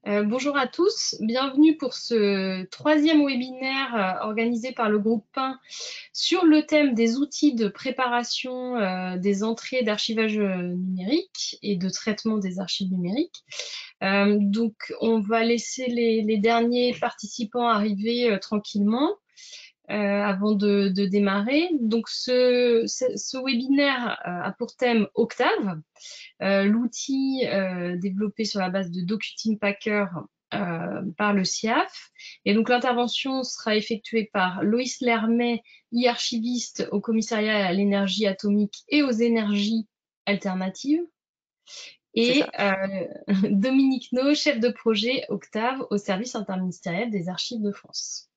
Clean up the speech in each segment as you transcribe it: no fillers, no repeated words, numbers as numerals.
Bonjour à tous, bienvenue pour ce troisième webinaire organisé par le groupe PAIN sur le thème des outils de préparation des entrées d'archivage numérique et de traitement des archives numériques. Donc, on va laisser les derniers participants arriver tranquillement avant de démarrer. Donc, ce webinaire a pour thème Octave, l'outil développé sur la base de Docuteam Packer par le CIAF. Et donc l'intervention sera effectuée par Loïs Lermet, e-archiviste au commissariat à l'énergie atomique et aux énergies alternatives, C'est et ça. Dominique No, chef de projet Octave au service interministériel des archives de France.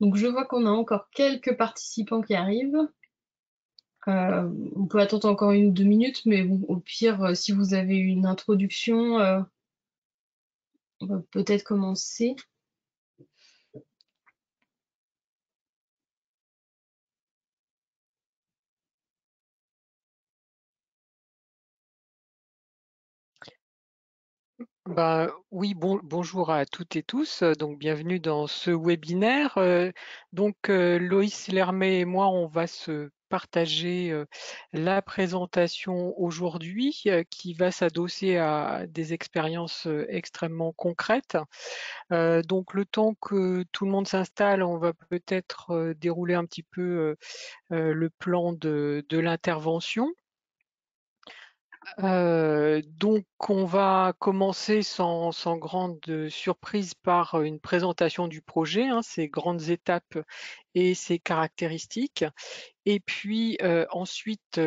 Donc je vois qu'on a encore quelques participants qui arrivent. On peut attendre encore 1 ou 2 minutes, mais bon, au pire, si vous avez une introduction, on va peut-être commencer. Oui, bonjour à toutes et tous. Donc, bienvenue dans ce webinaire. Loïs Lermet et moi, on va se partager la présentation aujourd'hui qui va s'adosser à des expériences extrêmement concrètes. Donc, le temps que tout le monde s'installe, on va peut-être dérouler un petit peu le plan de l'intervention. Donc, on va commencer sans grande surprise par une présentation du projet, hein, ses grandes étapes et ses caractéristiques. Et puis ensuite,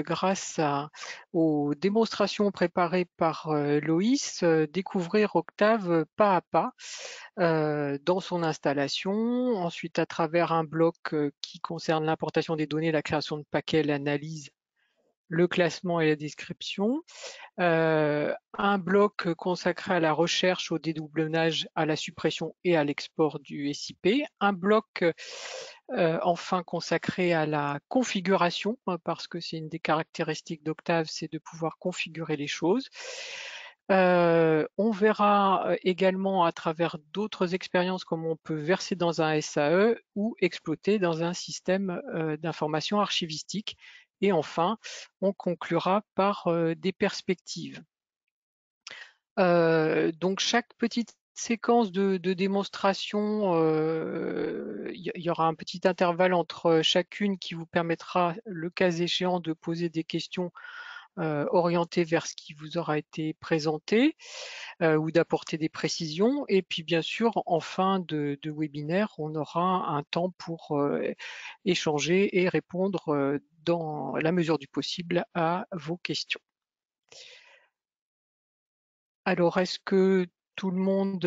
aux démonstrations préparées par Loïs, découvrir Octave pas à pas dans son installation. Ensuite, à travers un bloc qui concerne l'importation des données, la création de paquets, l'analyse, le classement et la description. Un bloc consacré à la recherche, au dédoublonnage, à la suppression et à l'export du SIP. Un bloc enfin consacré à la configuration, parce que c'est une des caractéristiques d'Octave, c'est de pouvoir configurer les choses. On verra également à travers d'autres expériences comment on peut verser dans un SAE ou exploiter dans un système d'information archivistique. Et enfin, on conclura par des perspectives. Donc chaque petite séquence de démonstration, il y aura un petit intervalle entre chacune qui vous permettra, le cas échéant, de poser des questions orientées vers ce qui vous aura été présenté ou d'apporter des précisions. Et puis bien sûr, en fin de webinaire, on aura un temps pour échanger et répondre dans la mesure du possible à vos questions. Alors, est-ce que tout le monde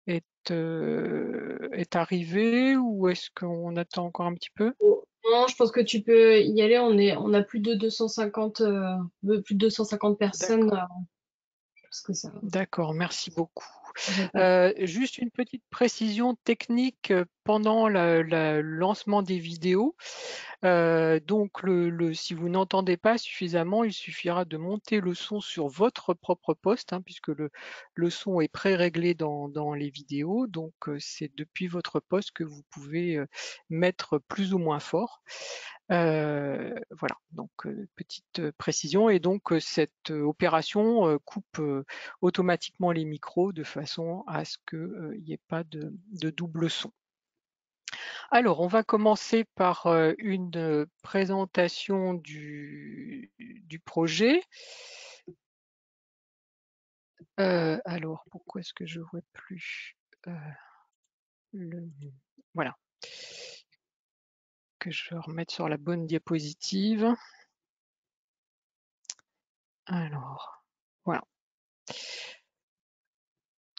est arrivé ou est-ce qu'on attend encore un petit peu? Oh, non, je pense que tu peux y aller. On a plus de 250, plus de 250 personnes. D'accord, Je pense que ça d'accord, merci beaucoup. devrait pas être. Juste une petite précision technique pendant le lancement des vidéos. Donc, si vous n'entendez pas suffisamment, il suffira de monter le son sur votre propre poste, hein, puisque le son est pré-réglé dans les vidéos. Donc, c'est depuis votre poste que vous pouvez mettre plus ou moins fort. Voilà, donc petite précision. Et donc, cette opération coupe automatiquement les micros de façon à ce qu'il n'y ait pas de double son. Alors, on va commencer par une présentation du projet. Alors, pourquoi est-ce que je ne vois plus le... Voilà, que je vais remettre sur la bonne diapositive. Alors, voilà.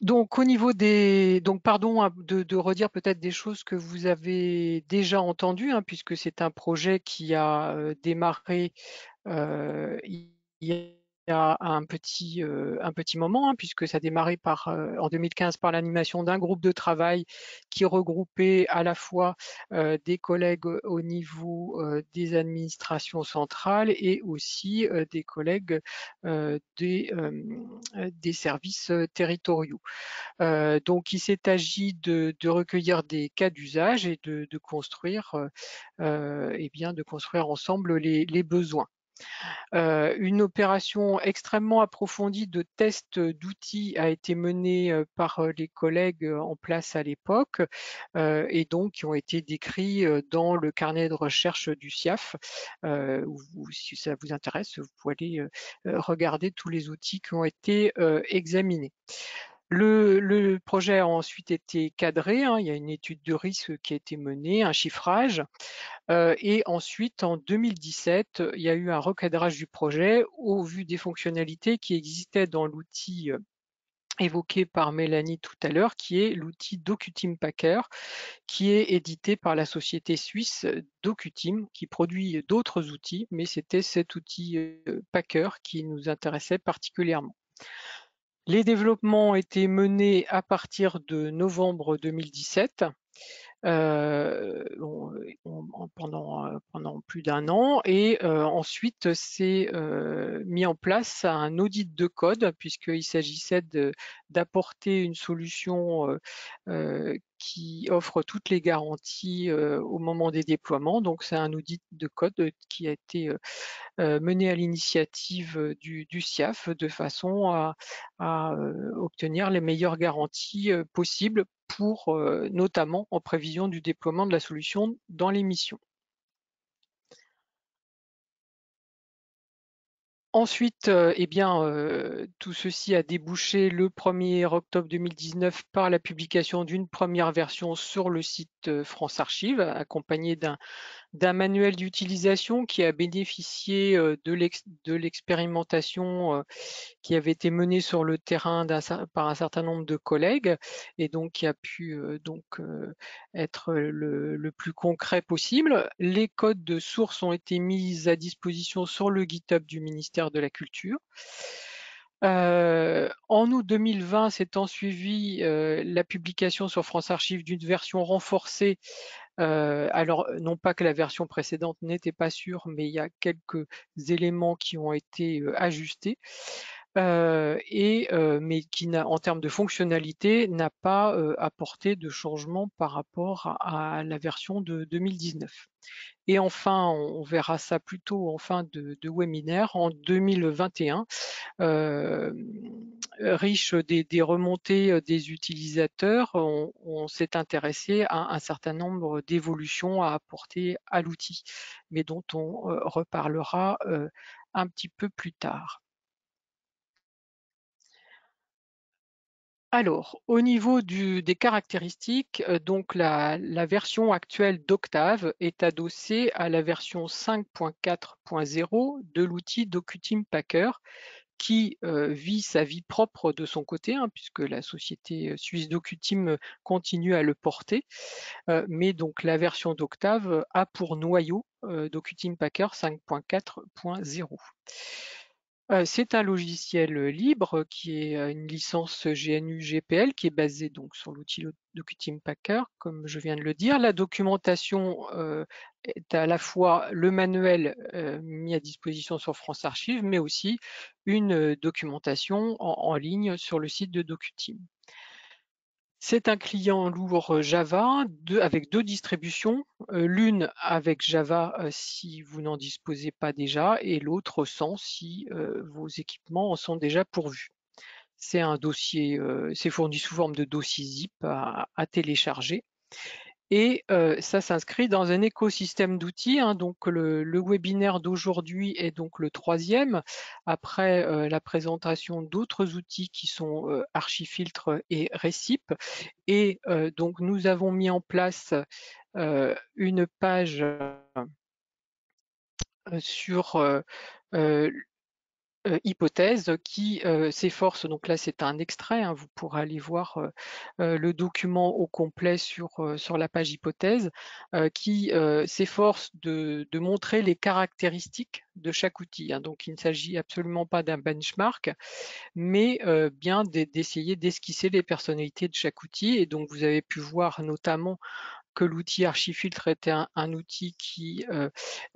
Donc, au niveau des... Donc, pardon hein, de redire peut-être des choses que vous avez déjà entendues, hein, puisque c'est un projet qui a démarré il y a un petit moment, hein, puisque ça a démarré en 2015 par l'animation d'un groupe de travail qui regroupait à la fois des collègues au niveau des administrations centrales et aussi des collègues des services territoriaux. Donc il s'est agi de recueillir des cas d'usage et de construire, de construire ensemble les besoins. Une opération extrêmement approfondie de test d'outils a été menée par les collègues en place à l'époque et donc qui ont été décrits dans le carnet de recherche du SIAF. Si ça vous intéresse, vous pouvez aller regarder tous les outils qui ont été examinés. Le projet a ensuite été cadré, hein, il y a une étude de risque qui a été menée, un chiffrage, et ensuite en 2017, il y a eu un recadrage du projet au vu des fonctionnalités qui existaient dans l'outil évoqué par Mélanie tout à l'heure, qui est l'outil DocuTeam Packer, qui est édité par la société suisse DocuTeam, qui produit d'autres outils, mais c'était cet outil Packer qui nous intéressait particulièrement. Les développements ont été menés à partir de novembre 2017 pendant plus d'un an et ensuite c'est mis en place un audit de code puisqu'il s'agissait d'apporter une solution qui offre toutes les garanties au moment des déploiements. Donc c'est un audit de code qui a été menée à l'initiative du SIAF de façon à obtenir les meilleures garanties possibles pour notamment en prévision du déploiement de la solution dans les missions. Ensuite, tout ceci a débouché le 1er octobre 2019 par la publication d'une première version sur le site France Archives, accompagnée d'un manuel d'utilisation qui a bénéficié de l'expérimentation qui avait été menée sur le terrain par un certain nombre de collègues et donc qui a pu être le plus concret possible. Les codes de source ont été mis à disposition sur le GitHub du ministère de la Culture. En août 2020, s'étant suivi la publication sur France Archives d'une version renforcée. Alors, non pas que la version précédente n'était pas sûre, mais il y a quelques éléments qui ont été ajustés. Mais qui en termes de fonctionnalité n'a pas apporté de changement par rapport à la version de 2019. Et enfin, on verra ça plutôt en fin de webinaire en 2021, riche des remontées des utilisateurs, on s'est intéressé à un certain nombre d'évolutions à apporter à l'outil, mais dont on reparlera un petit peu plus tard. Alors, au niveau des caractéristiques, donc la version actuelle d'Octave est adossée à la version 5.4.0 de l'outil DocuTeam Packer qui vit sa vie propre de son côté, hein, puisque la société suisse DocuTeam continue à le porter. Mais donc la version d'Octave a pour noyau DocuTeam Packer 5.4.0. C'est un logiciel libre qui est une licence GNU GPL qui est basée donc sur l'outil DocuTeam Packer, comme je viens de le dire. La documentation est à la fois le manuel mis à disposition sur France Archives, mais aussi une documentation en ligne sur le site de DocuTeam. C'est un client lourd Java avec deux distributions, l'une avec Java si vous n'en disposez pas déjà et l'autre sans si vos équipements en sont déjà pourvus. C'est un dossier, c'est fourni sous forme de dossier zip à télécharger. Et ça s'inscrit dans un écosystème d'outils, hein. Donc le webinaire d'aujourd'hui est donc le troisième, après la présentation d'autres outils qui sont Archifiltre et Recip. Et donc nous avons mis en place une page sur hypothèse qui s'efforce, donc là c'est un extrait, hein, vous pourrez aller voir le document au complet sur la page hypothèse, qui s'efforce de montrer les caractéristiques de chaque outil, hein. Donc il ne s'agit absolument pas d'un benchmark, mais bien d'essayer d'esquisser les personnalités de chaque outil. Et donc vous avez pu voir notamment que l'outil Archifiltre était un outil qui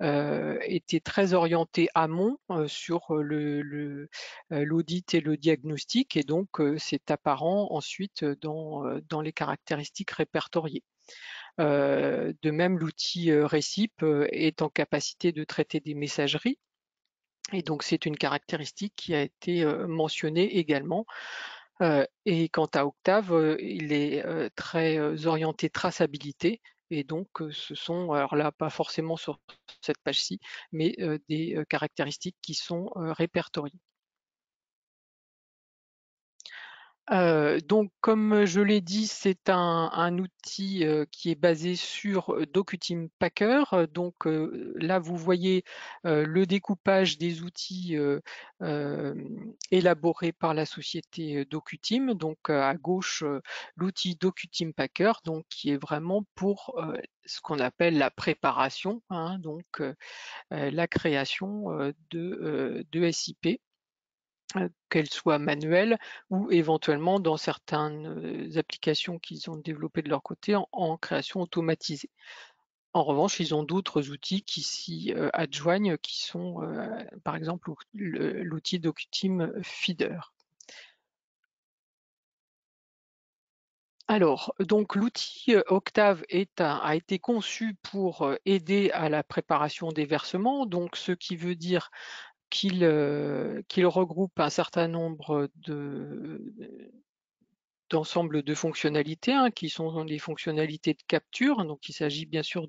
était très orienté amont sur l'audit et le diagnostic, et donc c'est apparent ensuite dans les caractéristiques répertoriées. De même, l'outil Recip est en capacité de traiter des messageries, et donc c'est une caractéristique qui a été mentionnée également. Et quant à Octave, il est très orienté traçabilité, et donc ce sont, alors là pas forcément sur cette page-ci, mais des caractéristiques qui sont répertoriées. Donc comme je l'ai dit, c'est un outil qui est basé sur DocuTeam Packer. Donc là, vous voyez le découpage des outils élaborés par la société DocuTeam. Donc à gauche, l'outil DocuTeam Packer, donc qui est vraiment pour ce qu'on appelle la préparation, hein, donc la création de SIP, qu'elles soient manuelles ou éventuellement dans certaines applications qu'ils ont développées de leur côté en création automatisée. En revanche, ils ont d'autres outils qui s'y adjoignent, qui sont par exemple l'outil DocuTeam Feeder. Alors, donc l'outil Octave a été conçu pour aider à la préparation des versements, donc ce qui veut dire qu'il regroupe un certain nombre d'ensemble de fonctionnalités, hein, qui sont des fonctionnalités de capture. Donc il s'agit bien sûr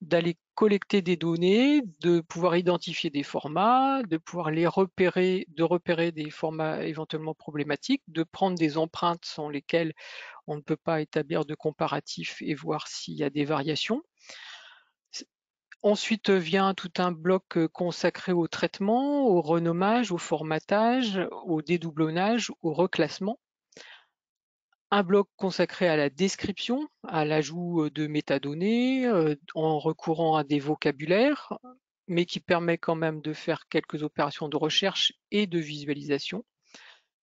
d'aller collecter des données, de pouvoir identifier des formats, de pouvoir les repérer, de repérer des formats éventuellement problématiques, de prendre des empreintes sans lesquelles on ne peut pas établir de comparatif et voir s'il y a des variations. Ensuite vient tout un bloc consacré au traitement, au renommage, au formatage, au dédoublonnage, au reclassement. Un bloc consacré à la description, à l'ajout de métadonnées, en recourant à des vocabulaires, mais qui permet quand même de faire quelques opérations de recherche et de visualisation.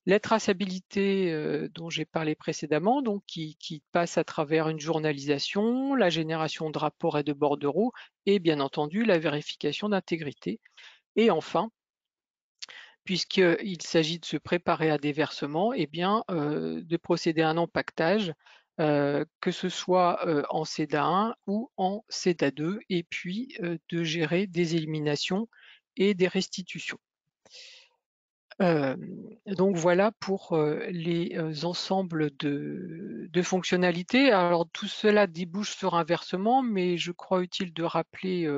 La traçabilité dont j'ai parlé précédemment, donc qui passe à travers une journalisation, la génération de rapports et de bordereaux, et bien entendu la vérification d'intégrité. Et enfin, puisqu'il s'agit de se préparer à des versements, eh bien, de procéder à un empaquetage, que ce soit en CEDA1 ou en CEDA2, et puis de gérer des éliminations et des restitutions. Donc voilà pour les ensembles de fonctionnalités. Alors tout cela débouche sur un versement, mais je crois utile de rappeler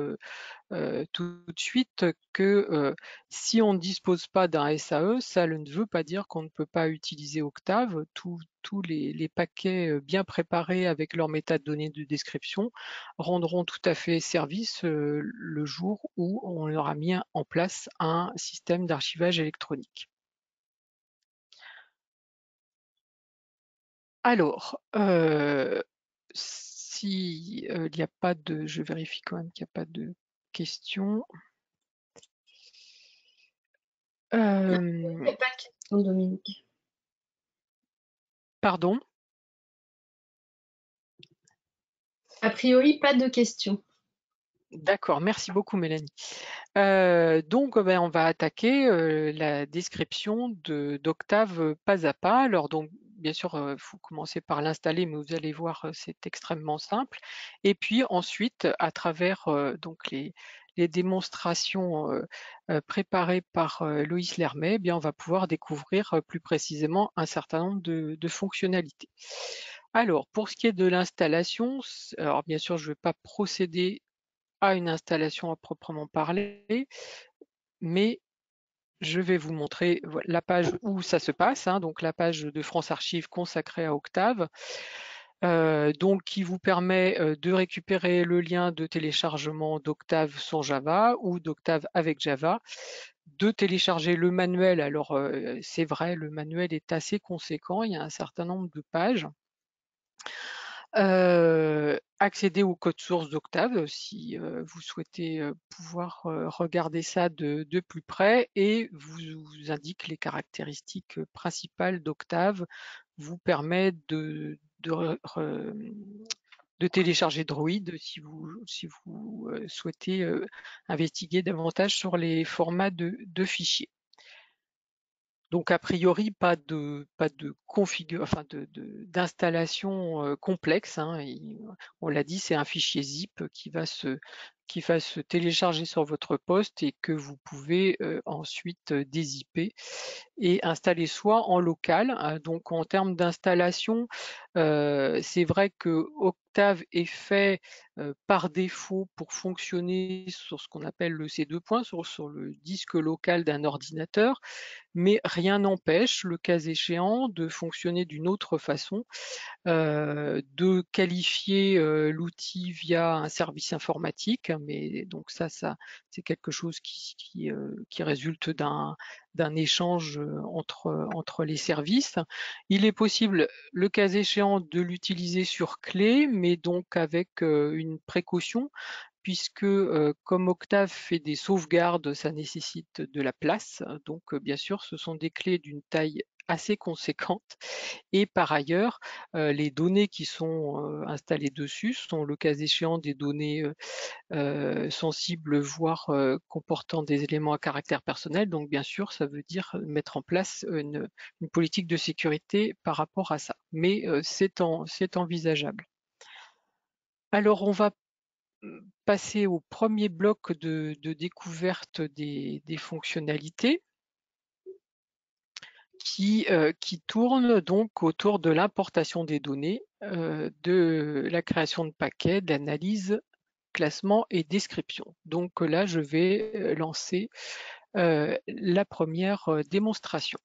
tout de suite que si on ne dispose pas d'un SAE, ça ne veut pas dire qu'on ne peut pas utiliser Octave. Tous les paquets bien préparés avec leur métadonnées de description rendront tout à fait service le jour où on aura mis en place un système d'archivage électronique. Alors, si il n'y a pas de, je vérifie quand même qu'il n'y a pas de questions. Il n'y a pas de question, Dominique. Pardon? A priori, pas de questions. D'accord, merci beaucoup Mélanie. Donc ben, on va attaquer la description d'Octave pas à pas. Alors donc bien sûr, il faut commencer par l'installer, mais vous allez voir, c'est extrêmement simple. Et puis ensuite, à travers donc les démonstrations préparées par Loïs Lermet, eh bien, on va pouvoir découvrir plus précisément un certain nombre de fonctionnalités. Alors, pour ce qui est de l'installation, alors bien sûr, je ne vais pas procéder à une installation à proprement parler, mais je vais vous montrer la page où ça se passe, hein, donc la page de France Archives consacrée à Octave, donc qui vous permet de récupérer le lien de téléchargement d'Octave sans Java ou d'Octave avec Java, de télécharger le manuel. Alors c'est vrai, le manuel est assez conséquent, il y a un certain nombre de pages. Accéder au code source d'Octave si vous souhaitez pouvoir regarder ça de plus près, et vous indique les caractéristiques principales d'Octave, vous permet de télécharger Droid si vous souhaitez investiguer davantage sur les formats de fichiers. Donc a priori pas de d'installation complexe, hein. On l'a dit, c'est un fichier zip qui va se télécharger sur votre poste et que vous pouvez ensuite dézipper et installer soit en local. Donc en termes d'installation, c'est vrai que Octave est fait par défaut pour fonctionner sur ce qu'on appelle le C2 points, sur le disque local d'un ordinateur, mais rien n'empêche, le cas échéant, de fonctionner d'une autre façon, de qualifier l'outil via un service informatique, mais donc ça c'est quelque chose qui résulte d'un échange entre les services. Il est possible, le cas échéant, de l'utiliser sur clé, mais donc avec une précaution, puisque comme Octave fait des sauvegardes, ça nécessite de la place. Donc bien sûr, ce sont des clés d'une taille assez conséquente, et par ailleurs, les données qui sont installées dessus sont le cas échéant des données sensibles, voire comportant des éléments à caractère personnel. Donc bien sûr, ça veut dire mettre en place une politique de sécurité par rapport à ça. Mais c'est envisageable. Alors on va passer au premier bloc de découverte des fonctionnalités qui tourne donc autour de l'importation des données, de la création de paquets, d'analyse, classement et description. Donc là, je vais lancer la première démonstration.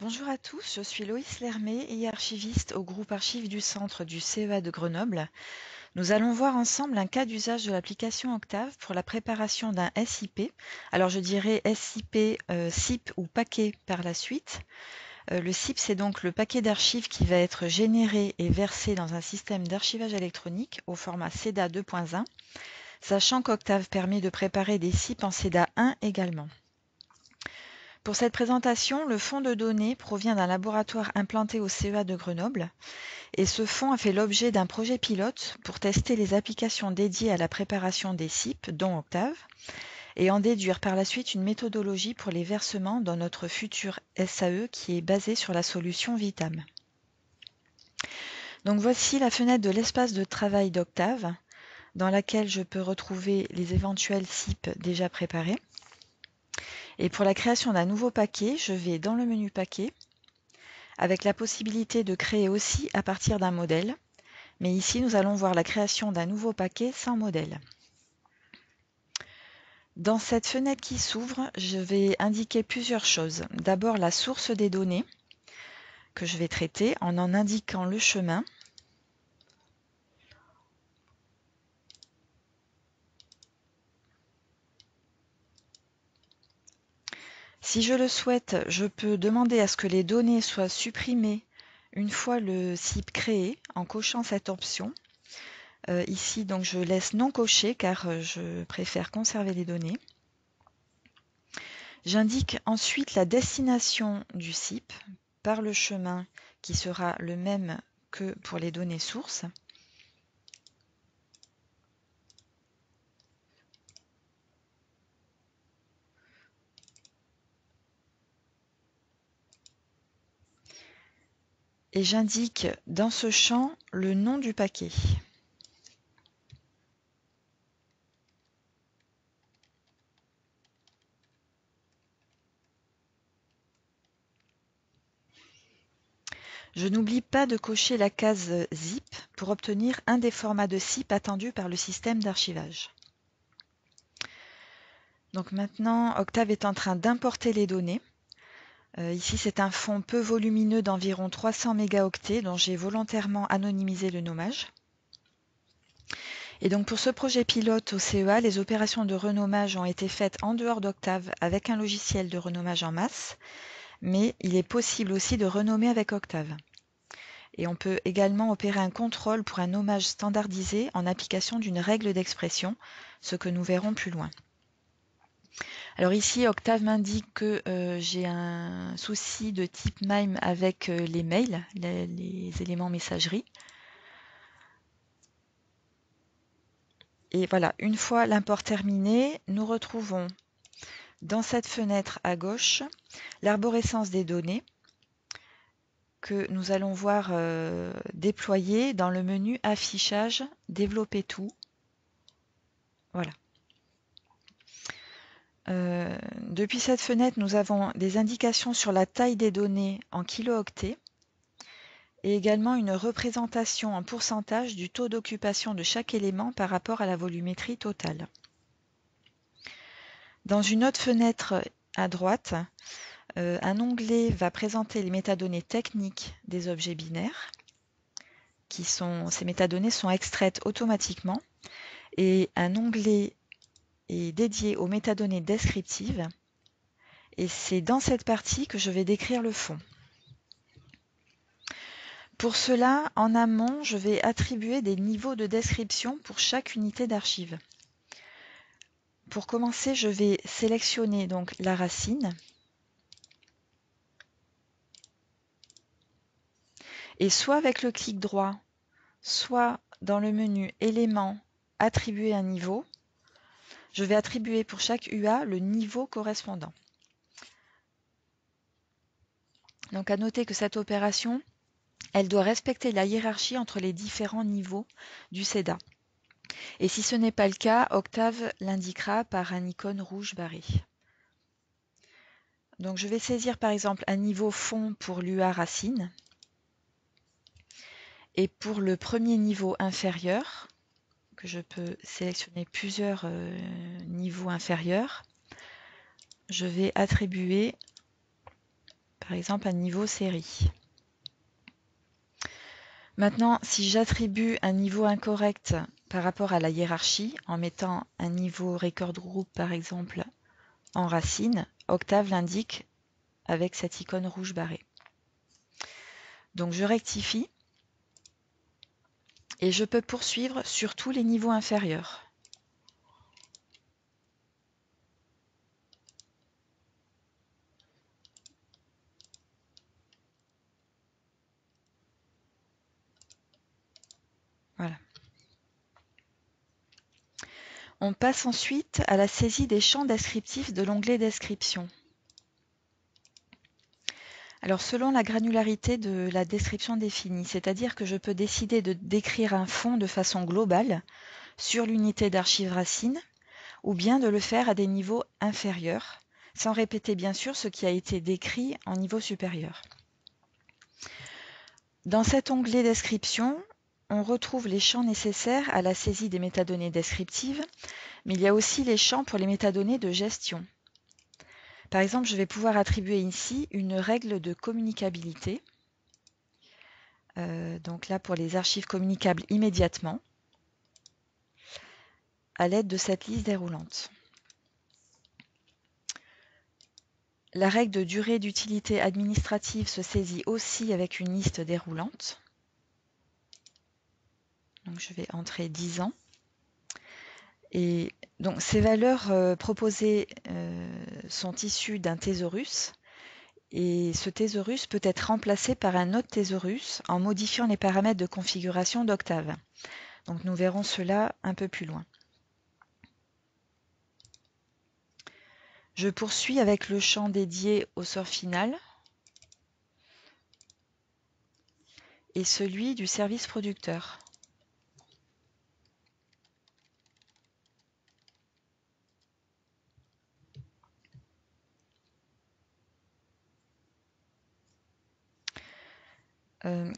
Bonjour à tous, je suis Loïs Lermé et archiviste au groupe Archives du Centre du CEA de Grenoble. Nous allons voir ensemble un cas d'usage de l'application Octave pour la préparation d'un SIP. Alors je dirais SIP, SIP ou paquet par la suite. Le SIP, c'est donc le paquet d'archives qui va être généré et versé dans un système d'archivage électronique au format CEDA 2.1, sachant qu'Octave permet de préparer des SIP en CEDA 1 également. Pour cette présentation, le fonds de données provient d'un laboratoire implanté au CEA de Grenoble, et ce fonds a fait l'objet d'un projet pilote pour tester les applications dédiées à la préparation des SIP, dont Octave, et en déduire par la suite une méthodologie pour les versements dans notre futur SAE qui est basé sur la solution Vitam. Donc voici la fenêtre de l'espace de travail d'Octave, dans laquelle je peux retrouver les éventuels SIP déjà préparés. Et pour la création d'un nouveau paquet, je vais dans le menu paquet, avec la possibilité de créer aussi à partir d'un modèle. Mais ici, nous allons voir la création d'un nouveau paquet sans modèle. Dans cette fenêtre qui s'ouvre, je vais indiquer plusieurs choses. D'abord, la source des données que je vais traiter en indiquant le chemin. Si je le souhaite, je peux demander à ce que les données soient supprimées une fois le SIP créé en cochant cette option. Ici, donc, je laisse non coché car je préfère conserver les données. J'indique ensuite la destination du SIP par le chemin qui sera le même que pour les données sources. Et j'indique dans ce champ le nom du paquet. Je n'oublie pas de cocher la case ZIP pour obtenir un des formats de SIP attendus par le système d'archivage. Donc maintenant, Octave est en train d'importer les données. Ici, c'est un fond peu volumineux d'environ 300 mégaoctets dont j'ai volontairement anonymisé le nommage. Et donc pour ce projet pilote au CEA, les opérations de renommage ont été faites en dehors d'Octave avec un logiciel de renommage en masse, mais il est possible aussi de renommer avec Octave. Et on peut également opérer un contrôle pour un nommage standardisé en application d'une règle d'expression, ce que nous verrons plus loin. Alors ici, Octave m'indique que j'ai un souci de type MIME avec les mails, les éléments messagerie. Et voilà, une fois l'import terminé, nous retrouvons dans cette fenêtre à gauche l'arborescence des données que nous allons voir déployer dans le menu affichage, développer tout. Voilà. Depuis cette fenêtre, nous avons des indications sur la taille des données en kilo-octets et également une représentation en pourcentage du taux d'occupation de chaque élément par rapport à la volumétrie totale. Dans une autre fenêtre à droite, un onglet va présenter les métadonnées techniques des objets binaires. Ces métadonnées sont extraites automatiquement et un onglet est dédié aux métadonnées descriptives. Et c'est dans cette partie que je vais décrire le fond. Pour cela, en amont, je vais attribuer des niveaux de description pour chaque unité d'archive. Pour commencer, je vais sélectionner donc la racine. Et soit avec le clic droit, soit dans le menu éléments, attribuer un niveau, je vais attribuer pour chaque UA le niveau correspondant. Donc à noter que cette opération, elle doit respecter la hiérarchie entre les différents niveaux du CEDA. Et si ce n'est pas le cas, Octave l'indiquera par un icône rouge barré. Donc je vais saisir par exemple un niveau fond pour l'UA racine. Et pour le premier niveau inférieur, que je peux sélectionner plusieurs niveaux inférieurs, je vais attribuer par exemple un niveau série. Maintenant, si j'attribue un niveau incorrect par rapport à la hiérarchie, en mettant un niveau record group par exemple en racine, Octave l'indique avec cette icône rouge barrée. Donc je rectifie et je peux poursuivre sur tous les niveaux inférieurs. Voilà. On passe ensuite à la saisie des champs descriptifs de l'onglet Description. Alors selon la granularité de la description définie, c'est-à-dire que je peux décider de décrire un fond de façon globale sur l'unité d'archive racine, ou bien de le faire à des niveaux inférieurs, sans répéter bien sûr ce qui a été décrit en niveau supérieur. Dans cet onglet Description, on retrouve les champs nécessaires à la saisie des métadonnées descriptives, mais il y a aussi les champs pour les métadonnées de gestion. Par exemple, je vais pouvoir attribuer ici une règle de communicabilité. Donc là, pour les archives communicables immédiatement, à l'aide de cette liste déroulante. La règle de durée d'utilité administrative se saisit aussi avec une liste déroulante. Donc je vais entrer 10 ans. Et donc ces valeurs proposées sont issues d'un thésaurus. Et ce thésaurus peut être remplacé par un autre thésaurus en modifiant les paramètres de configuration d'Octave. Donc nous verrons cela un peu plus loin. Je poursuis avec le champ dédié au sort final et celui du service producteur.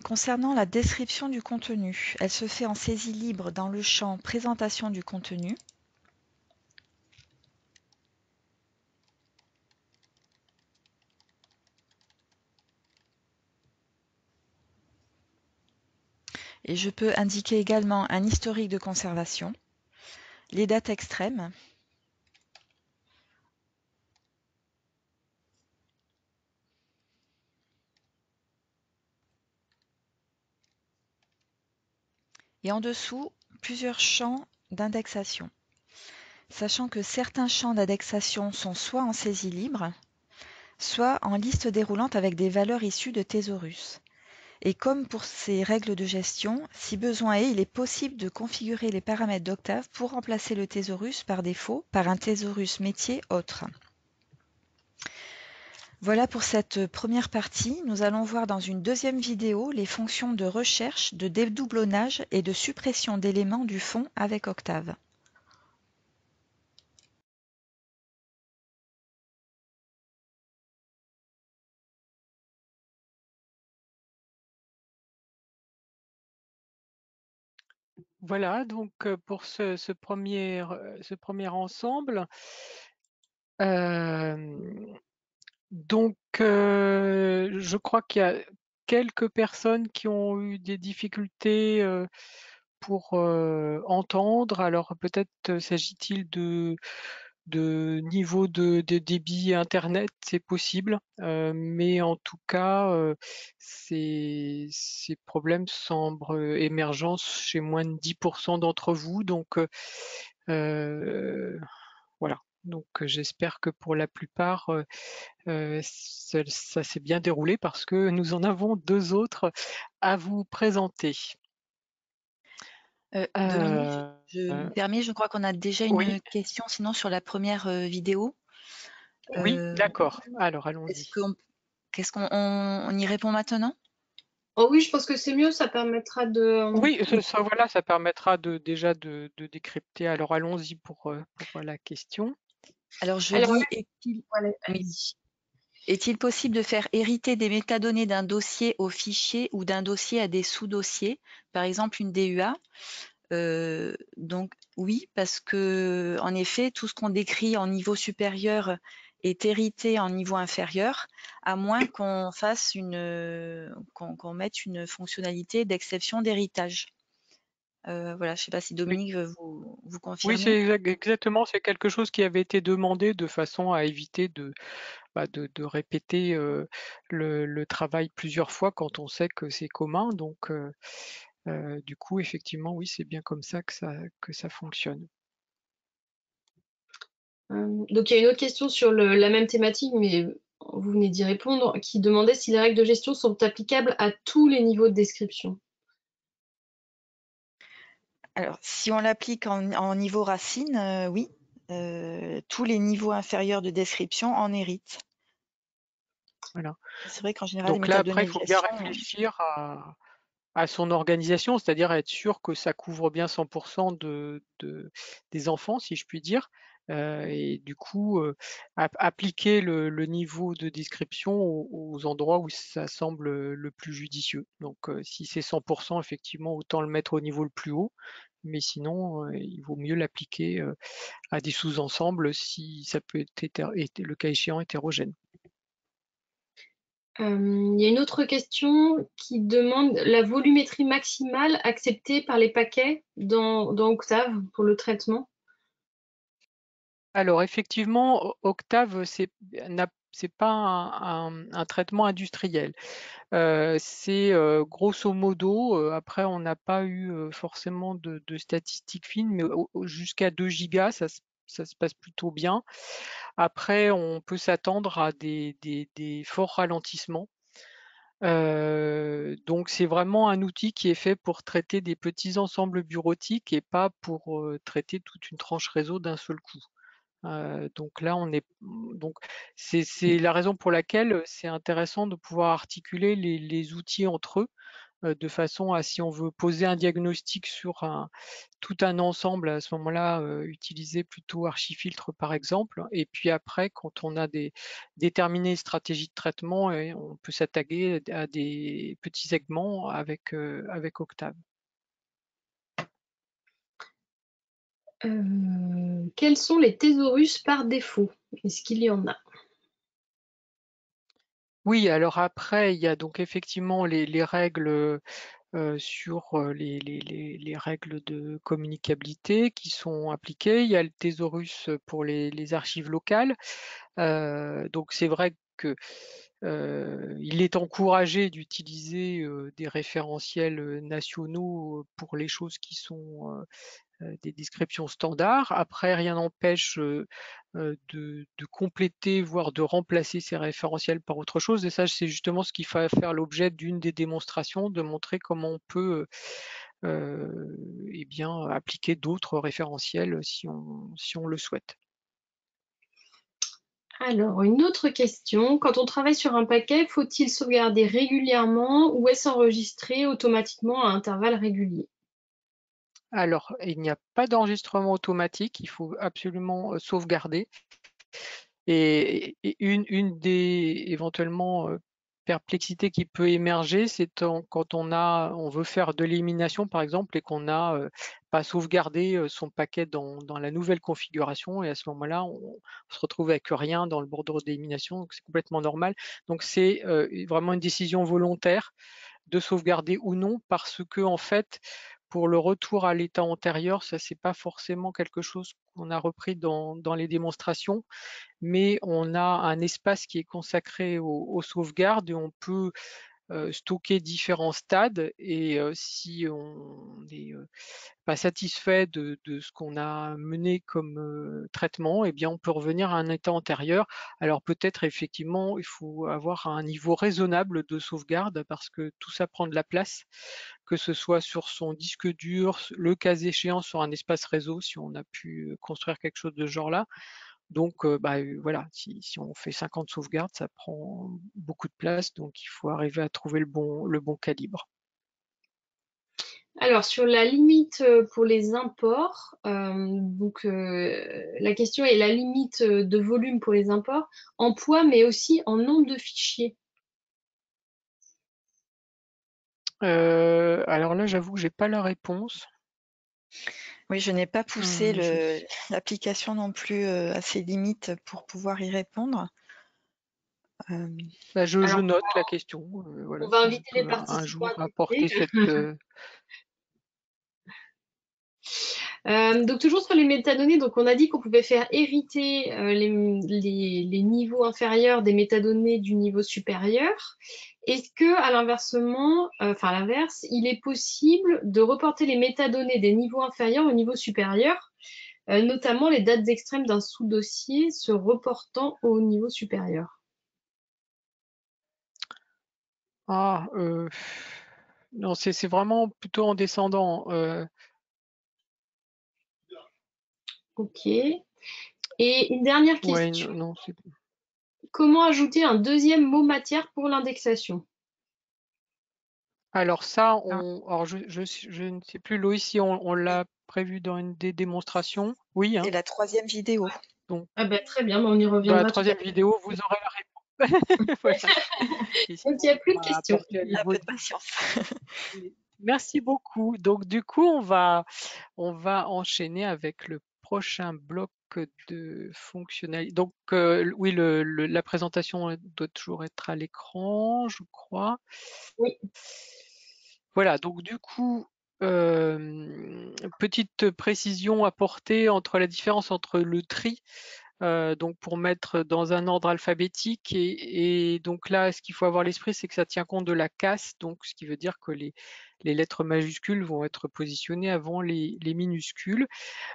Concernant la description du contenu, elle se fait en saisie libre dans le champ présentation du contenu. Et je peux indiquer également un historique de conservation, les dates extrêmes, et en dessous, plusieurs champs d'indexation. Sachant que certains champs d'indexation sont soit en saisie libre, soit en liste déroulante avec des valeurs issues de thésaurus. Et comme pour ces règles de gestion, si besoin est, il est possible de configurer les paramètres d'Octave pour remplacer le thésaurus par défaut par un thésaurus métier autre. Voilà pour cette première partie. Nous allons voir dans une deuxième vidéo les fonctions de recherche, de dédoublonnage et de suppression d'éléments du fond avec Octave. Voilà, donc pour ce premier ensemble, donc je crois qu'il y a quelques personnes qui ont eu des difficultés pour entendre. Alors peut-être s'agit-il de niveau de débit Internet, c'est possible, mais en tout cas, ces problèmes semblent émergents chez moins de 10% d'entre vous. Donc voilà. Donc j'espère que pour la plupart, ça s'est bien déroulé parce que nous en avons 2 autres à vous présenter. Dominique, Euh, je me permets, je crois qu'on a déjà oui, une question sinon sur la première vidéo. oui, Euh, d'accord. Alors est-ce allons-y. qu'on on y répond maintenant? Oh oui, je pense que c'est mieux, ça permettra de... Oui, voilà, ça permettra déjà de décrypter. Alors allons-y pour la question. Alors je Alors, lis, voilà, oui. allez-y. Est-il possible de faire hériter des métadonnées d'un dossier au fichier ou d'un dossier à des sous-dossiers, par exemple une DUA? Donc oui, parce que en effet, tout ce qu'on décrit en niveau supérieur est hérité en niveau inférieur, à moins qu'on fasse qu'on mette une fonctionnalité d'exception d'héritage. Voilà, je ne sais pas si Oui, Dominique veut vous oui, confirmer. c'est exactement, c'est quelque chose qui avait été demandé de façon à éviter de répéter le travail plusieurs fois quand on sait que c'est commun. Donc du coup, effectivement, oui, c'est bien comme ça que ça fonctionne. Donc, il y a une autre question sur la même thématique, mais vous venez d'y répondre, qui demandait si les règles de gestion sont applicables à tous les niveaux de description. Alors, si on l'applique en niveau racine, oui, tous les niveaux inférieurs de description en héritent. Voilà. C'est vrai qu'en général, les Donc là, après, métadonnées il de faut bien gestion, réfléchir à son organisation, c'est-à-dire être sûr que ça couvre bien 100% des enfants, si je puis dire, et du coup appliquer le niveau de description aux endroits où ça semble le plus judicieux. Donc si c'est 100%, effectivement, autant le mettre au niveau le plus haut, mais sinon il vaut mieux l'appliquer à des sous-ensembles si ça peut être le cas échéant hétérogène. Il y a une autre question qui demande la volumétrie maximale acceptée par les paquets dans Octave pour le traitement. Alors effectivement, Octave, c'est pas un traitement industriel. C'est grosso modo, après on n'a pas eu forcément de statistiques fines, mais jusqu'à 2 gigas, ça se passe plutôt bien. Après, on peut s'attendre à des forts ralentissements. Donc c'est vraiment un outil qui est fait pour traiter des petits ensembles bureautiques et pas pour traiter toute une tranche réseau d'un seul coup. Donc là, donc c'est la raison pour laquelle c'est intéressant de pouvoir articuler les outils entre eux, de façon à, si on veut poser un diagnostic sur tout un ensemble, à ce moment-là, utiliser plutôt Archifiltre par exemple. Et puis après, quand on a déterminé une stratégie de traitement, on peut s'attaquer à des petits segments avec Octave. Quels sont les thésaurus par défaut? Est-ce qu'il y en a? Oui, alors après, il y a donc effectivement les règles sur les règles de communicabilité qui sont appliquées. Il y a le thésaurus pour les archives locales. Donc c'est vrai que il est encouragé d'utiliser des référentiels nationaux pour les choses qui sont des descriptions standards. Après, rien n'empêche de compléter, voire de remplacer ces référentiels par autre chose. Et ça, c'est justement ce qui va faire l'objet d'une des démonstrations, de montrer comment on peut eh bien, appliquer d'autres référentiels si on le souhaite. Alors, une autre question. Quand on travaille sur un paquet, faut-il sauvegarder régulièrement ou est-ce enregistré automatiquement à intervalles réguliers? Alors, il n'y a pas d'enregistrement automatique, il faut absolument sauvegarder. Et une des éventuellement perplexités qui peut émerger, c'est quand on veut faire de l'élimination par exemple et qu'on n'a pas sauvegardé son paquet dans la nouvelle configuration, et à ce moment-là, on se retrouve avec rien dans le bordereau d'élimination, donc c'est complètement normal. Donc c'est vraiment une décision volontaire de sauvegarder ou non, parce que en fait, pour le retour à l'état antérieur, ça c'est pas forcément quelque chose qu'on a repris dans les démonstrations, mais on a un espace qui est consacré aux sauvegardes et on peut stocker différents stades, et si on n'est pas satisfait de ce qu'on a mené comme traitement, eh bien on peut revenir à un état antérieur. Alors peut-être effectivement il faut avoir un niveau raisonnable de sauvegarde parce que tout ça prend de la place, que ce soit sur son disque dur, le cas échéant sur un espace réseau si on a pu construire quelque chose de ce genre-là. Donc voilà, si on fait 50 sauvegardes, ça prend beaucoup de place, donc il faut arriver à trouver le bon calibre. Alors, sur la limite pour les imports, la question est la limite de volume pour les imports en poids, mais aussi en nombre de fichiers. Alors là, j'avoue que j'ai pas la réponse. Oui, je n'ai pas poussé Je l'application non plus à ses limites pour pouvoir y répondre. je Alors, note la question, on voilà, va si je inviter les peux un participants jour à apporter tester. cette, Donc toujours sur les métadonnées, donc on a dit qu'on pouvait faire hériter les niveaux inférieurs des métadonnées du niveau supérieur. Est-ce que à l'inversement, enfin à l'inverse, il est possible de reporter les métadonnées des niveaux inférieurs au niveau supérieur, notamment les dates extrêmes d'un sous-dossier se reportant au niveau supérieur? ah, non, c'est vraiment plutôt en descendant, Ok. Et une dernière ouais, question, non, c'est comment ajouter un deuxième mot matière pour l'indexation? alors ça, Ah, alors je ne sais plus, Loïs, si on oui, l'a prévu dans une des démonstrations? Oui, hein? c'est la 3e vidéo. Donc Ah ben, très bien, ben, on y dans la reviendra tout à 3e l'heure. vidéo, vous aurez la réponse. Voilà. Question Donc il n'y a plus de à questions. apporter à Un niveau peu de du patience. merci beaucoup. Donc du coup, on va enchaîner avec le prochain bloc de fonctionnalité. Donc oui, la présentation doit toujours être à l'écran, je crois. Oui. Voilà, donc du coup, petite précision apportée entre la différence entre le tri, donc pour mettre dans un ordre alphabétique, et donc là, ce qu'il faut avoir à l'esprit, c'est que ça tient compte de la casse, donc ce qui veut dire que les lettres majuscules vont être positionnées avant les minuscules.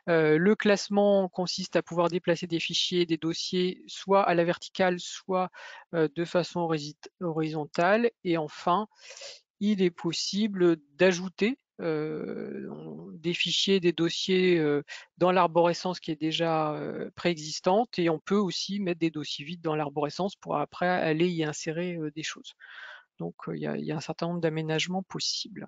Le classement consiste à pouvoir déplacer des fichiers, des dossiers, soit à la verticale, soit de façon horizontale. Et enfin, il est possible d'ajouter des fichiers, des dossiers dans l'arborescence qui est déjà préexistante, et on peut aussi mettre des dossiers vides dans l'arborescence pour après aller y insérer des choses. Donc il y a un certain nombre d'aménagements possibles.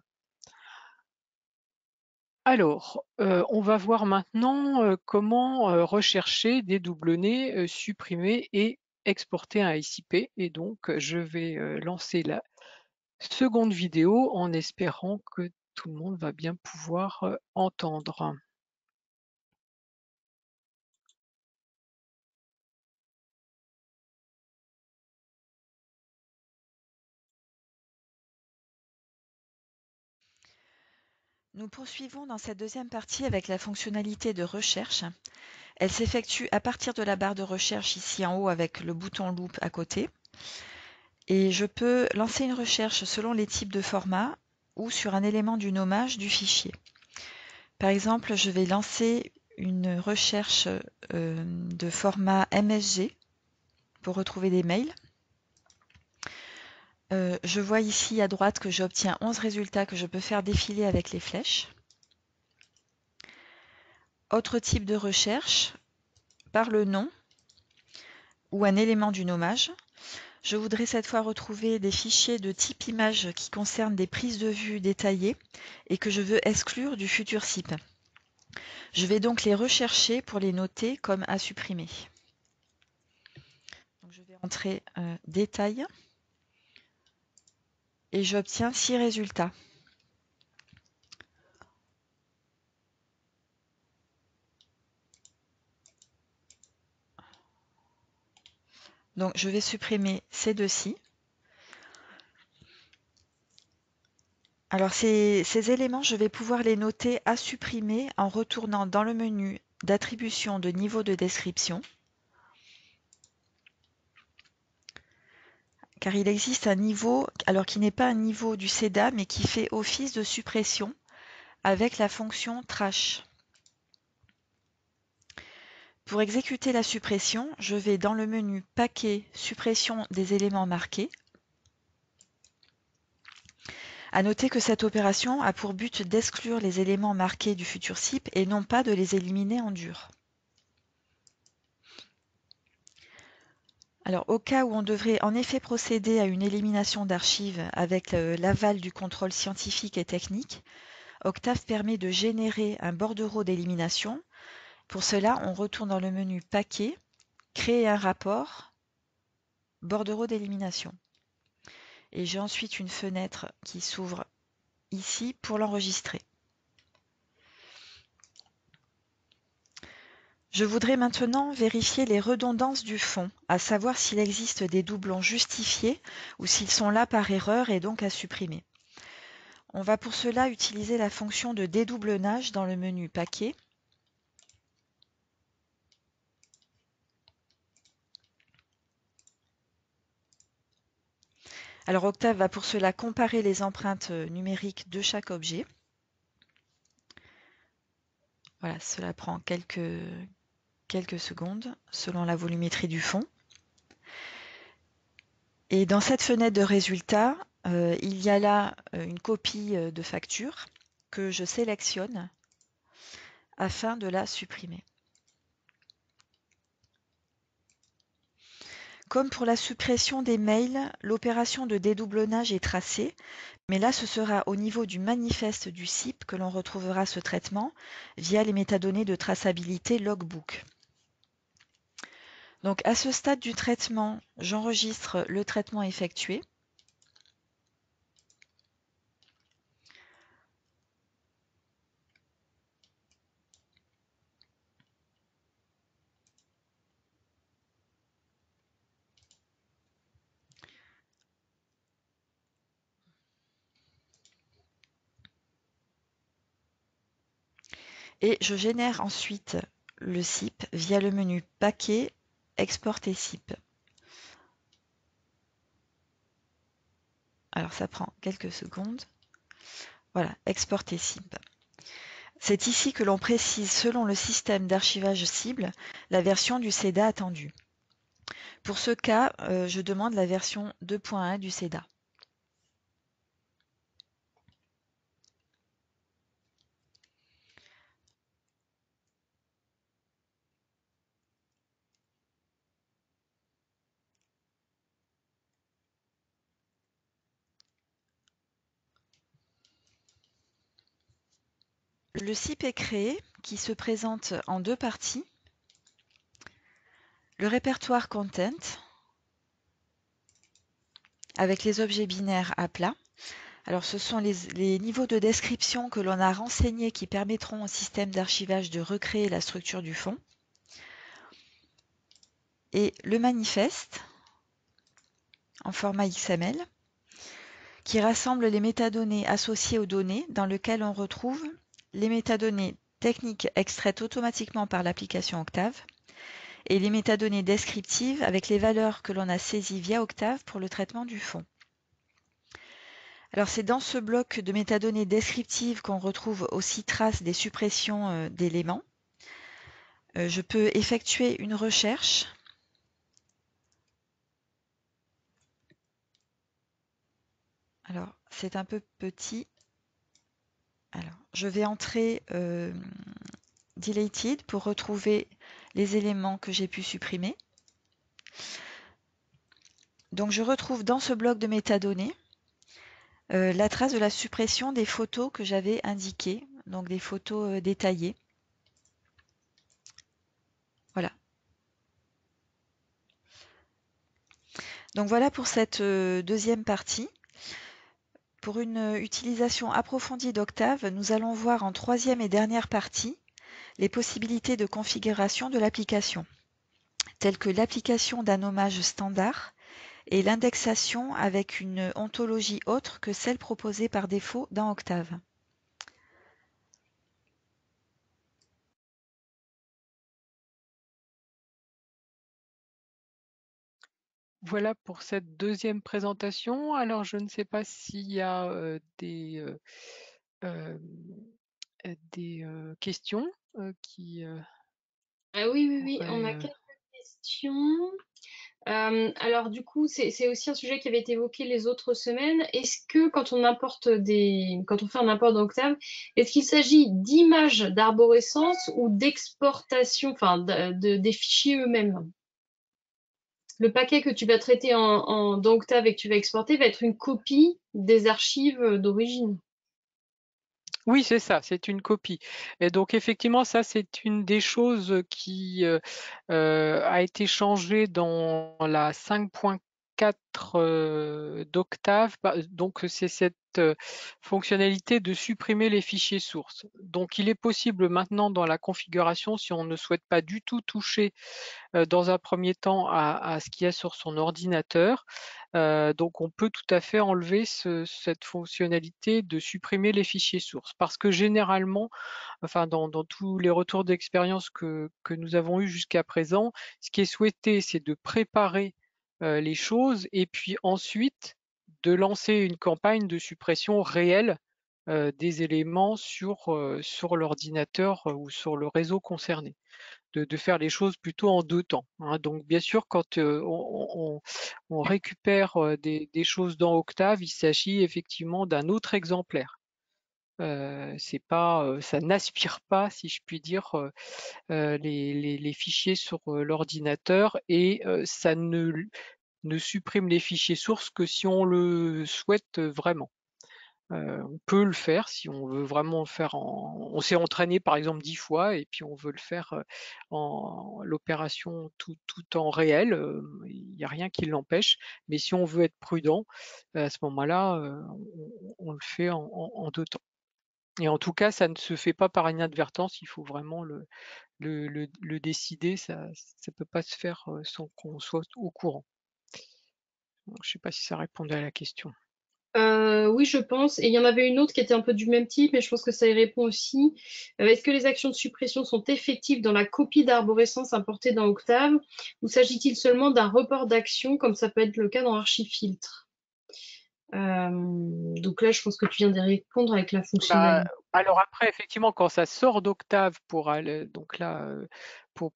Alors, on va voir maintenant comment rechercher des doublonnets, supprimer et exporter un SIP. Et donc, je vais lancer la seconde vidéo en espérant que tout le monde va bien pouvoir entendre. Nous poursuivons dans cette deuxième partie avec la fonctionnalité de recherche. Elle s'effectue à partir de la barre de recherche ici en haut avec le bouton loupe à côté. Et je peux lancer une recherche selon les types de formats ou sur un élément du nommage du fichier. Par exemple, je vais lancer une recherche de format MSG pour retrouver des mails. Je vois ici à droite que j'obtiens 11 résultats que je peux faire défiler avec les flèches. Autre type de recherche, par le nom ou un élément du nommage. Je voudrais cette fois retrouver des fichiers de type image qui concernent des prises de vue détaillées et que je veux exclure du futur SIP. Je vais donc les rechercher pour les noter comme à supprimer. Donc je vais entrer détail et j'obtiens 6 résultats. Donc je vais supprimer ces deux-ci. Alors ces éléments, je vais pouvoir les noter à supprimer en retournant dans le menu d'attribution de niveau de description. Car il existe un niveau, alors qui n'est pas un niveau du CEDA, mais qui fait office de suppression avec la fonction trash. Pour exécuter la suppression, je vais dans le menu Paquet, suppression des éléments marqués. À noter que cette opération a pour but d'exclure les éléments marqués du futur SIP et non pas de les éliminer en dur. Alors, au cas où on devrait en effet procéder à une élimination d'archives avec l'aval du contrôle scientifique et technique, Octave permet de générer un bordereau d'élimination. Pour cela, on retourne dans le menu Paquet, Créer un rapport, bordereau d'élimination. Et j'ai ensuite une fenêtre qui s'ouvre ici pour l'enregistrer. Je voudrais maintenant vérifier les redondances du fond, à savoir s'il existe des doublons justifiés ou s'ils sont là par erreur et donc à supprimer. On va pour cela utiliser la fonction de dédoublonnage dans le menu Paquet. Alors Octave va pour cela comparer les empreintes numériques de chaque objet. Voilà, cela prend quelques secondes selon la volumétrie du fond. Et dans cette fenêtre de résultats, il y a là une copie de facture que je sélectionne afin de la supprimer. Comme pour la suppression des mails, l'opération de dédoublonnage est tracée, mais là ce sera au niveau du manifeste du SIP que l'on retrouvera ce traitement via les métadonnées de traçabilité logbook. Donc à ce stade du traitement, j'enregistre le traitement effectué. Et je génère ensuite le SIP via le menu Paquet, Exporter SIP. Alors ça prend quelques secondes. Voilà, Exporter SIP. C'est ici que l'on précise, selon le système d'archivage cible, la version du CEDA attendue. Pour ce cas, je demande la version 2.1 du CEDA. Le SIP est créé, qui se présente en deux parties. Le répertoire Content, avec les objets binaires à plat. Alors ce sont les niveaux de description que l'on a renseignés qui permettront au système d'archivage de recréer la structure du fond. Et le manifeste, en format XML, qui rassemble les métadonnées associées aux données, dans lequel on retrouve les métadonnées techniques extraites automatiquement par l'application Octave et les métadonnées descriptives avec les valeurs que l'on a saisies via Octave pour le traitement du fond. Alors c'est dans ce bloc de métadonnées descriptives qu'on retrouve aussi trace des suppressions d'éléments. Je peux effectuer une recherche. Alors c'est un peu petit. Alors je vais entrer deleted pour retrouver les éléments que j'ai pu supprimer. Donc je retrouve dans ce bloc de métadonnées la trace de la suppression des photos que j'avais indiquées, donc des photos détaillées. Voilà. Donc voilà pour cette deuxième partie. Pour une utilisation approfondie d'Octave, nous allons voir en troisième et dernière partie les possibilités de configuration de l'application, telles que l'application d'un nommage standard et l'indexation avec une ontologie autre que celle proposée par défaut dans Octave. Voilà pour cette deuxième présentation. Alors, je ne sais pas s'il y a des questions qui Ah oui, oui, oui, on a auraient... quelques questions. Alors du coup, c'est aussi un sujet qui avait été évoqué les autres semaines. Est-ce que quand quand on fait un import d'Octave, est-ce qu'il s'agit d'images d'arborescence ou d'exportation, enfin des fichiers eux-mêmes? Le paquet que tu vas traiter dans Octave et que tu vas exporter va être une copie des archives d'origine. Oui, c'est ça, c'est une copie. Et donc effectivement, ça c'est une des choses qui a été changée dans la 5.4 d'Octave. Donc c'est cette fonctionnalité de supprimer les fichiers sources. Donc il est possible maintenant dans la configuration, si on ne souhaite pas du tout toucher dans un premier temps à ce qu'il y a sur son ordinateur. Donc on peut tout à fait enlever cette fonctionnalité de supprimer les fichiers sources parce que généralement, enfin dans tous les retours d'expérience que nous avons eu jusqu'à présent, ce qui est souhaité, c'est de préparer les choses et puis ensuite de lancer une campagne de suppression réelle des éléments sur l'ordinateur ou sur le réseau concerné. De faire les choses plutôt en deux temps, hein. Donc bien sûr, quand on récupère des choses dans Octave, il s'agit effectivement d'un autre exemplaire. C'est pas, ça n'aspire pas, si je puis dire, les fichiers sur l'ordinateur et ça ne supprime les fichiers sources que si on le souhaite vraiment. On peut le faire si on veut vraiment le faire on s'est entraîné par exemple 10 fois et puis on veut le faire en l'opération tout en réel, il n'y a rien qui l'empêche. Mais si on veut être prudent, à ce moment-là, on le fait en deux temps. Et en tout cas, ça ne se fait pas par inadvertance, il faut vraiment le décider, ça ne peut pas se faire sans qu'on soit au courant. Je ne sais pas si ça répondait à la question. Oui, je pense. Et il y en avait une autre qui était un peu du même type, mais je pense que ça y répond aussi. Est-ce que les actions de suppression sont effectives dans la copie d'arborescence importée dans Octave, ou s'agit-il seulement d'un report d'action, comme ça peut être le cas dans Archifiltre? Donc là, je pense que tu viens d'y répondre avec la Bah, fonctionnalité. alors après, effectivement, quand ça sort d'Octave pour aller, donc là,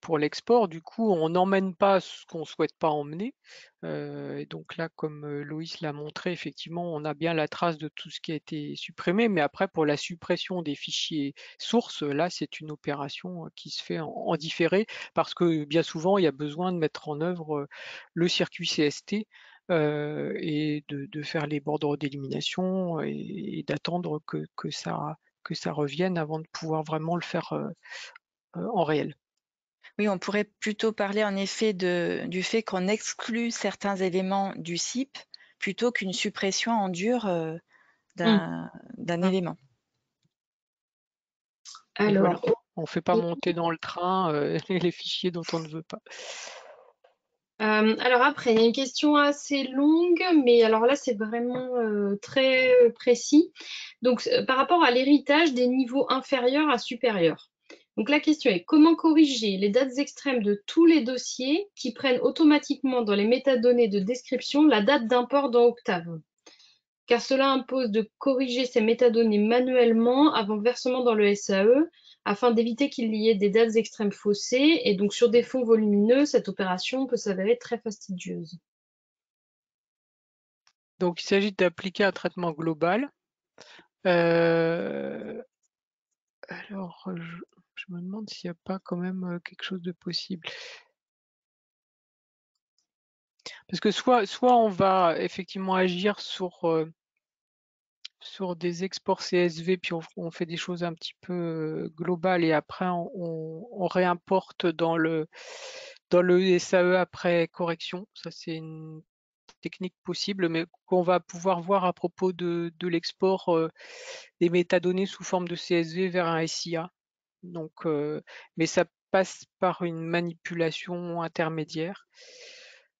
pour l'export, du coup, on n'emmène pas ce qu'on souhaite pas emmener. Et donc là, comme Loïs l'a montré, effectivement, on a bien la trace de tout ce qui a été supprimé. Mais après, pour la suppression des fichiers sources, là, c'est une opération qui se fait en différé parce que bien souvent, il y a besoin de mettre en œuvre le circuit CST et de faire les bordereaux d'élimination et d'attendre que ça revienne avant de pouvoir vraiment le faire en réel. Oui, on pourrait plutôt parler en effet du fait qu'on exclut certains éléments du CIP plutôt qu'une suppression en dur d'un Mmh. élément. Et voilà, Alors, on ne fait pas monter dans le train les fichiers dont on ne veut pas. Alors après, il y a une question assez longue, mais alors là, c'est vraiment très précis. Donc, par rapport à l'héritage des niveaux inférieurs à supérieurs. Donc, la question est comment corriger les dates extrêmes de tous les dossiers qui prennent automatiquement dans les métadonnées de description la date d'import dans Octave? Car cela impose de corriger ces métadonnées manuellement avant versement dans le SAE afin d'éviter qu'il y ait des dates extrêmes faussées. Et donc, sur des fonds volumineux, cette opération peut s'avérer très fastidieuse. Donc, il s'agit d'appliquer un traitement global. Alors, je me demande s'il n'y a pas quand même quelque chose de possible. Parce que soit on va effectivement agir sur des exports CSV, puis on fait des choses un petit peu globales et après on réimporte dans le SAE après correction. Ça, c'est une technique possible, mais qu'on va pouvoir voir à propos de l'export des métadonnées sous forme de CSV vers un SIA. Donc, mais ça passe par une manipulation intermédiaire.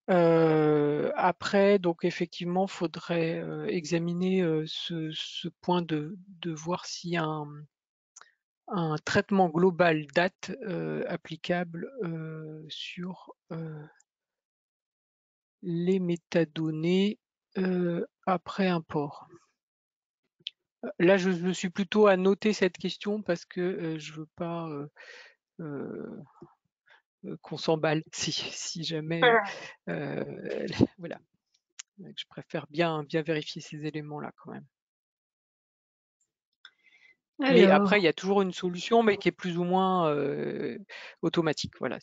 Après, donc effectivement, faudrait examiner ce point de voir s'il y a un traitement global date applicable sur les métadonnées après import. Là, je suis plutôt à noter cette question parce que je veux pas qu'on s'emballe si jamais voilà. Je préfère bien vérifier ces éléments-là quand même. Mais après, Alors, il y a toujours une solution, mais qui est plus ou moins automatique. Voilà,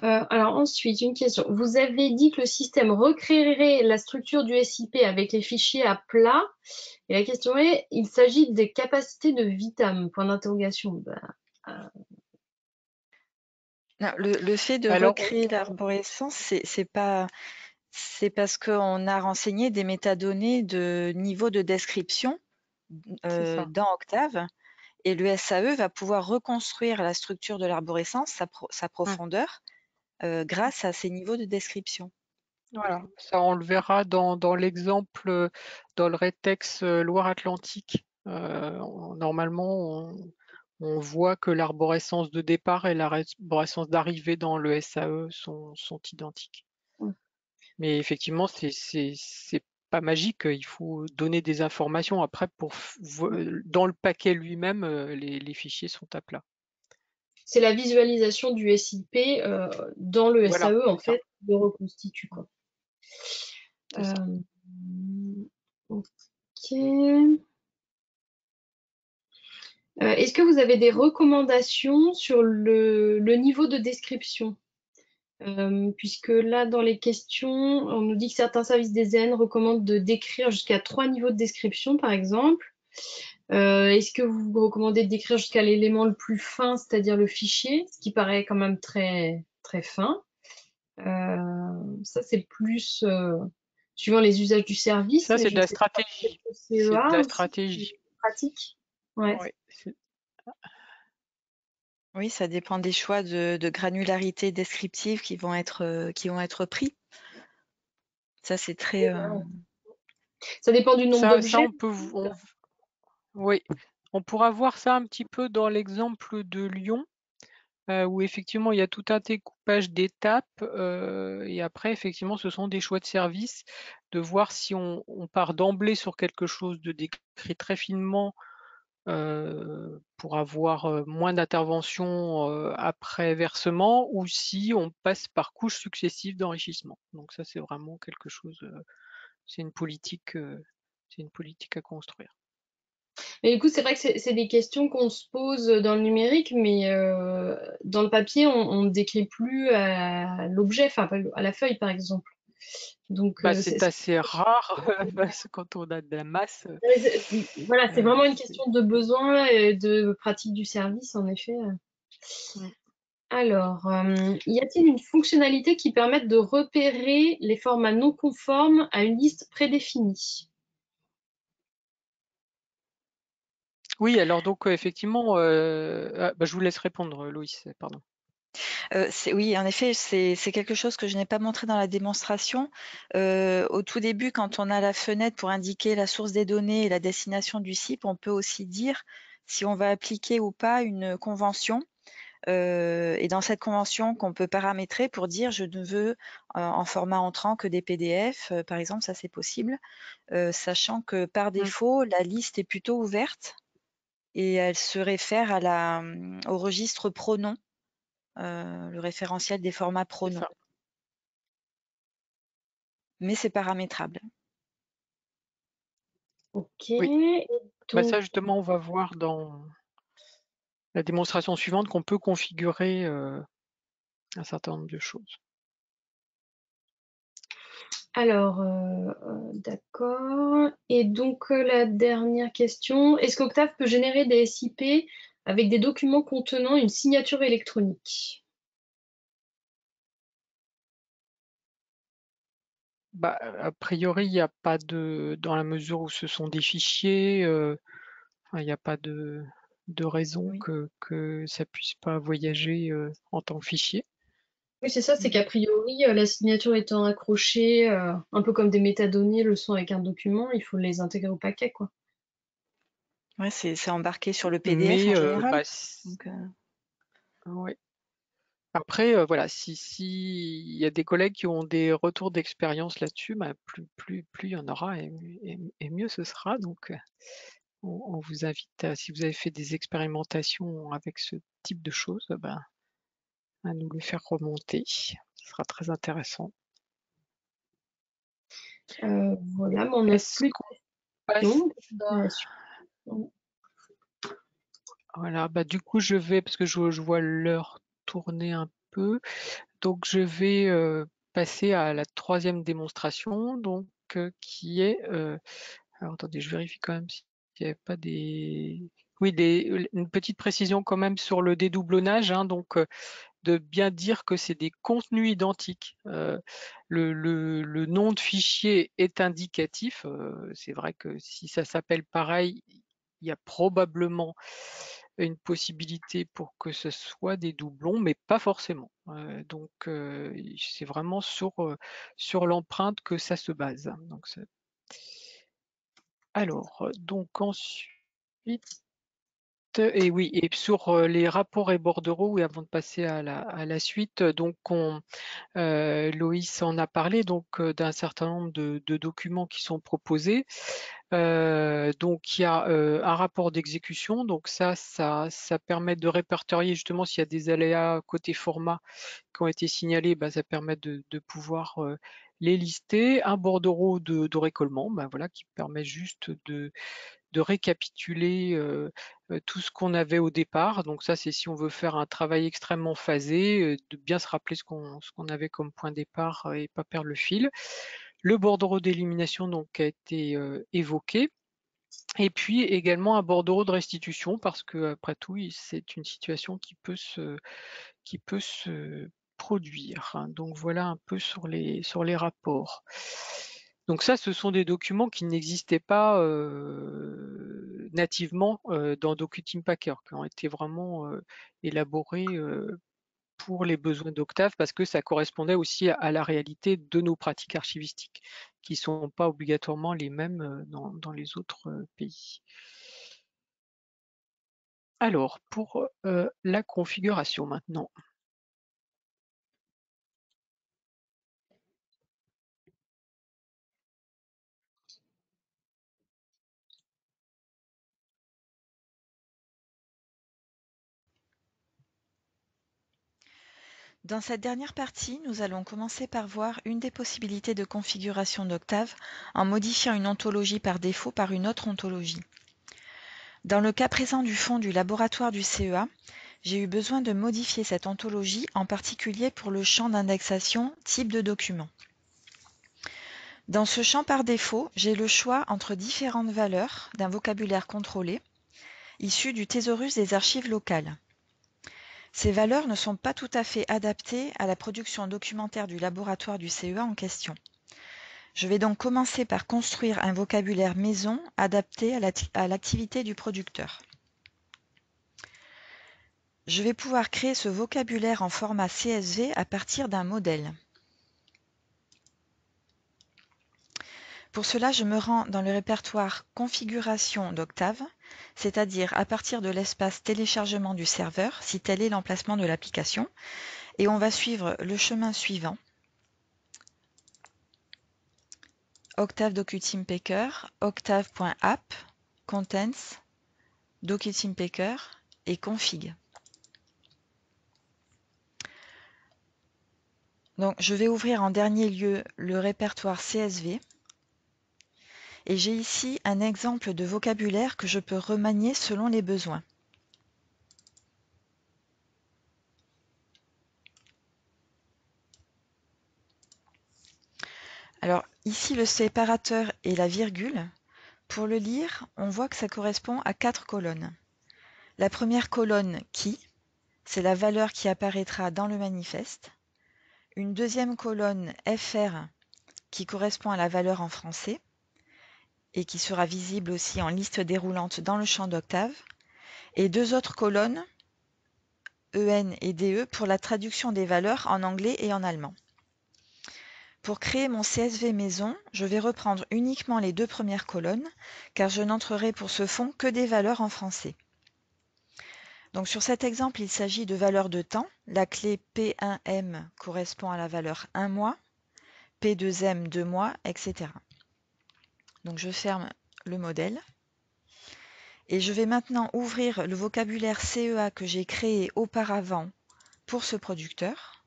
alors ensuite, une question. Vous avez dit que le système recréerait la structure du SIP avec les fichiers à plat. Et la question est, il s'agit des capacités de Vitam, point d'interrogation. Non, le fait de Alors, recréer l'arborescence, c'est parce qu'on a renseigné des métadonnées de niveau de description c'est ça. dans Octave, et le SAE va pouvoir reconstruire la structure de l'arborescence, sa profondeur, grâce à ces niveaux de description. Voilà, ça on le verra dans l'exemple, dans le rétex Loire-Atlantique. Normalement, on voit que l'arborescence de départ et l'arborescence d'arrivée dans le SAE sont identiques. Mais effectivement, c'est pas magique. Il faut donner des informations. Après, dans le paquet lui-même, les fichiers sont à plat. C'est la visualisation du SIP dans le Voilà, SAE, en c'est ça. fait, le reconstitue, quoi. C'est ça. Ok. Est-ce que vous avez des recommandations sur le niveau de description? Puisque là, dans les questions, on nous dit que certains services des ZN recommandent de décrire jusqu'à 3 niveaux de description, par exemple. Est-ce que vous recommandez de décrire jusqu'à l'élément le plus fin, c'est-à-dire le fichier, ce qui paraît quand même très, très fin? Ça, c'est plus suivant les usages du service, Ça, mais c'est je de ne la sais pas, peut-être stratégie. que C'est de CEA la aussi, c'est stratégie. pratique. Ouais. Ouais, Oui, ça dépend des choix de granularité descriptive qui vont être pris. Ça, c'est très. Ça dépend du nombre ça d'objets. oui, on pourra voir ça un petit peu dans l'exemple de Lyon, où effectivement il y a tout un découpage d'étapes, et après effectivement ce sont des choix de service, de voir si on part d'emblée sur quelque chose de décrit très finement pour avoir moins d'intervention après versement, ou si on passe par couches successives d'enrichissement. Donc ça c'est vraiment quelque chose, c'est une politique à construire. Mais du coup, c'est vrai que c'est des questions qu'on se pose dans le numérique, mais dans le papier, on ne décrit plus à l'objet, enfin à la feuille, par exemple. Donc, C'est assez rare parce que quand on a de la masse, voilà, c'est vraiment une c'est- question de besoin et de pratique du service, en effet. Mm. Alors, y a-t-il une fonctionnalité qui permette de repérer les formats non conformes à une liste prédéfinie? Oui, alors donc effectivement, je vous laisse répondre, Loïs, pardon. Oui, en effet, c'est quelque chose que je n'ai pas montré dans la démonstration. Au tout début, quand on a la fenêtre pour indiquer la source des données et la destination du CIP, on peut aussi dire si on va appliquer ou pas une convention. Et dans cette convention qu'on peut paramétrer pour dire je ne veux en format entrant que des PDF, par exemple, ça c'est possible, sachant que par Mmh. défaut, la liste est plutôt ouverte et elle se réfère au registre pronom, le référentiel des formats C'est pronoms. ça. Mais c'est paramétrable. Ok. Oui. Et Bah, donc, ça justement, on va voir dans la démonstration suivante qu'on peut configurer, un certain nombre de choses. alors, d'accord. Et donc, la dernière question, est-ce qu'Octave peut générer des SIP avec des documents contenant une signature électronique? Bah, a priori, il n'y a pas dans la mesure où ce sont des fichiers, enfin, il n'y a pas de raison Oui. que ça puisse pas voyager, en tant que fichier. Oui, c'est ça, c'est Mmh. qu'a priori, la signature étant accrochée, un peu comme des métadonnées le sont avec un document, il faut les intégrer au paquet, quoi. Ouais, c'est embarqué sur le PDF Mais, en général? bah, Donc, ouais. Après, voilà, si il y a des collègues qui ont des retours d'expérience là-dessus, bah, plus il y en aura et mieux ce sera. Donc, on vous invite à, si vous avez fait des expérimentations avec ce type de choses, ben, à nous le faire remonter. Ce sera très intéressant. Voilà, mais on n'a Est-ce plus de qu'on passe questions à... sur la suite. Voilà, bah, du coup, parce que je vois l'heure tourner un peu, donc je vais passer à la troisième démonstration, donc qui est... alors attendez, je vérifie quand même s'il n'y avait pas des... Oui, une petite précision quand même sur le dédoublonnage, hein, donc de bien dire que c'est des contenus identiques. Le nom de fichier est indicatif. C'est vrai que si ça s'appelle pareil, il y a probablement une possibilité pour que ce soit des doublons, mais pas forcément. Donc c'est vraiment sur l'empreinte que ça se base. Donc, alors, donc ensuite, et oui, et sur les rapports et bordereaux, oui, avant de passer à la suite, donc Loïs en a parlé donc d'un certain nombre de documents qui sont proposés. Donc il y a un rapport d'exécution, donc ça permet de répertorier justement s'il y a des aléas côté format qui ont été signalés, bah, ça permet de pouvoir les lister. Un bordereau de récollement, bah, voilà, qui permet juste de récapituler tout ce qu'on avait au départ. Donc ça, c'est si on veut faire un travail extrêmement phasé, de bien se rappeler ce qu'on avait comme point de départ et pas perdre le fil. Le bordereau d'élimination donc a été évoqué. Et puis également un bordereau de restitution parce que après tout, c'est une situation qui peut se produire. Donc voilà un peu sur les rapports. Donc ça, ce sont des documents qui n'existaient pas nativement dans DocuTeam Packer, qui ont été vraiment élaborés pour les besoins d'Octave parce que ça correspondait aussi à la réalité de nos pratiques archivistiques, qui ne sont pas obligatoirement les mêmes dans les autres pays. Alors, pour la configuration maintenant. dans cette dernière partie, nous allons commencer par voir une des possibilités de configuration d'Octave en modifiant une ontologie par défaut par une autre ontologie. Dans le cas présent du fonds du laboratoire du CEA, j'ai eu besoin de modifier cette ontologie, en particulier pour le champ d'indexation type de document. Dans ce champ par défaut, j'ai le choix entre différentes valeurs d'un vocabulaire contrôlé, issu du thésaurus des archives locales. Ces valeurs ne sont pas tout à fait adaptées à la production documentaire du laboratoire du CEA en question. Je vais donc commencer par construire un vocabulaire maison adapté à l'activité du producteur. je vais pouvoir créer ce vocabulaire en format CSV à partir d'un modèle. Pour cela, je me rends dans le répertoire Configuration d'Octave, c'est-à-dire à partir de l'espace téléchargement du serveur, si tel est l'emplacement de l'application, et on va suivre le chemin suivant. Octave DocuTeam Packer, octave.app, Contents, DocuTeam Packer et Config. Donc, je vais ouvrir en dernier lieu le répertoire CSV. Et j'ai ici un exemple de vocabulaire que je peux remanier selon les besoins. Alors ici, le séparateur et la virgule. Pour le lire, on voit que ça correspond à 4 colonnes. La première colonne qui, c'est la valeur qui apparaîtra dans le manifeste. Une deuxième colonne FR qui correspond à la valeur en français et qui sera visible aussi en liste déroulante dans le champ d'Octave. Et 2 autres colonnes EN et DE pour la traduction des valeurs en anglais et en allemand. Pour créer mon CSV maison, je vais reprendre uniquement les 2 premières colonnes, car je n'entrerai pour ce fond que des valeurs en français. Donc sur cet exemple, il s'agit de valeurs de temps. La clé P1M correspond à la valeur 1 mois, P2M 2 mois, etc. Donc je ferme le modèle. Et je vais maintenant ouvrir le vocabulaire CEA que j'ai créé auparavant pour ce producteur.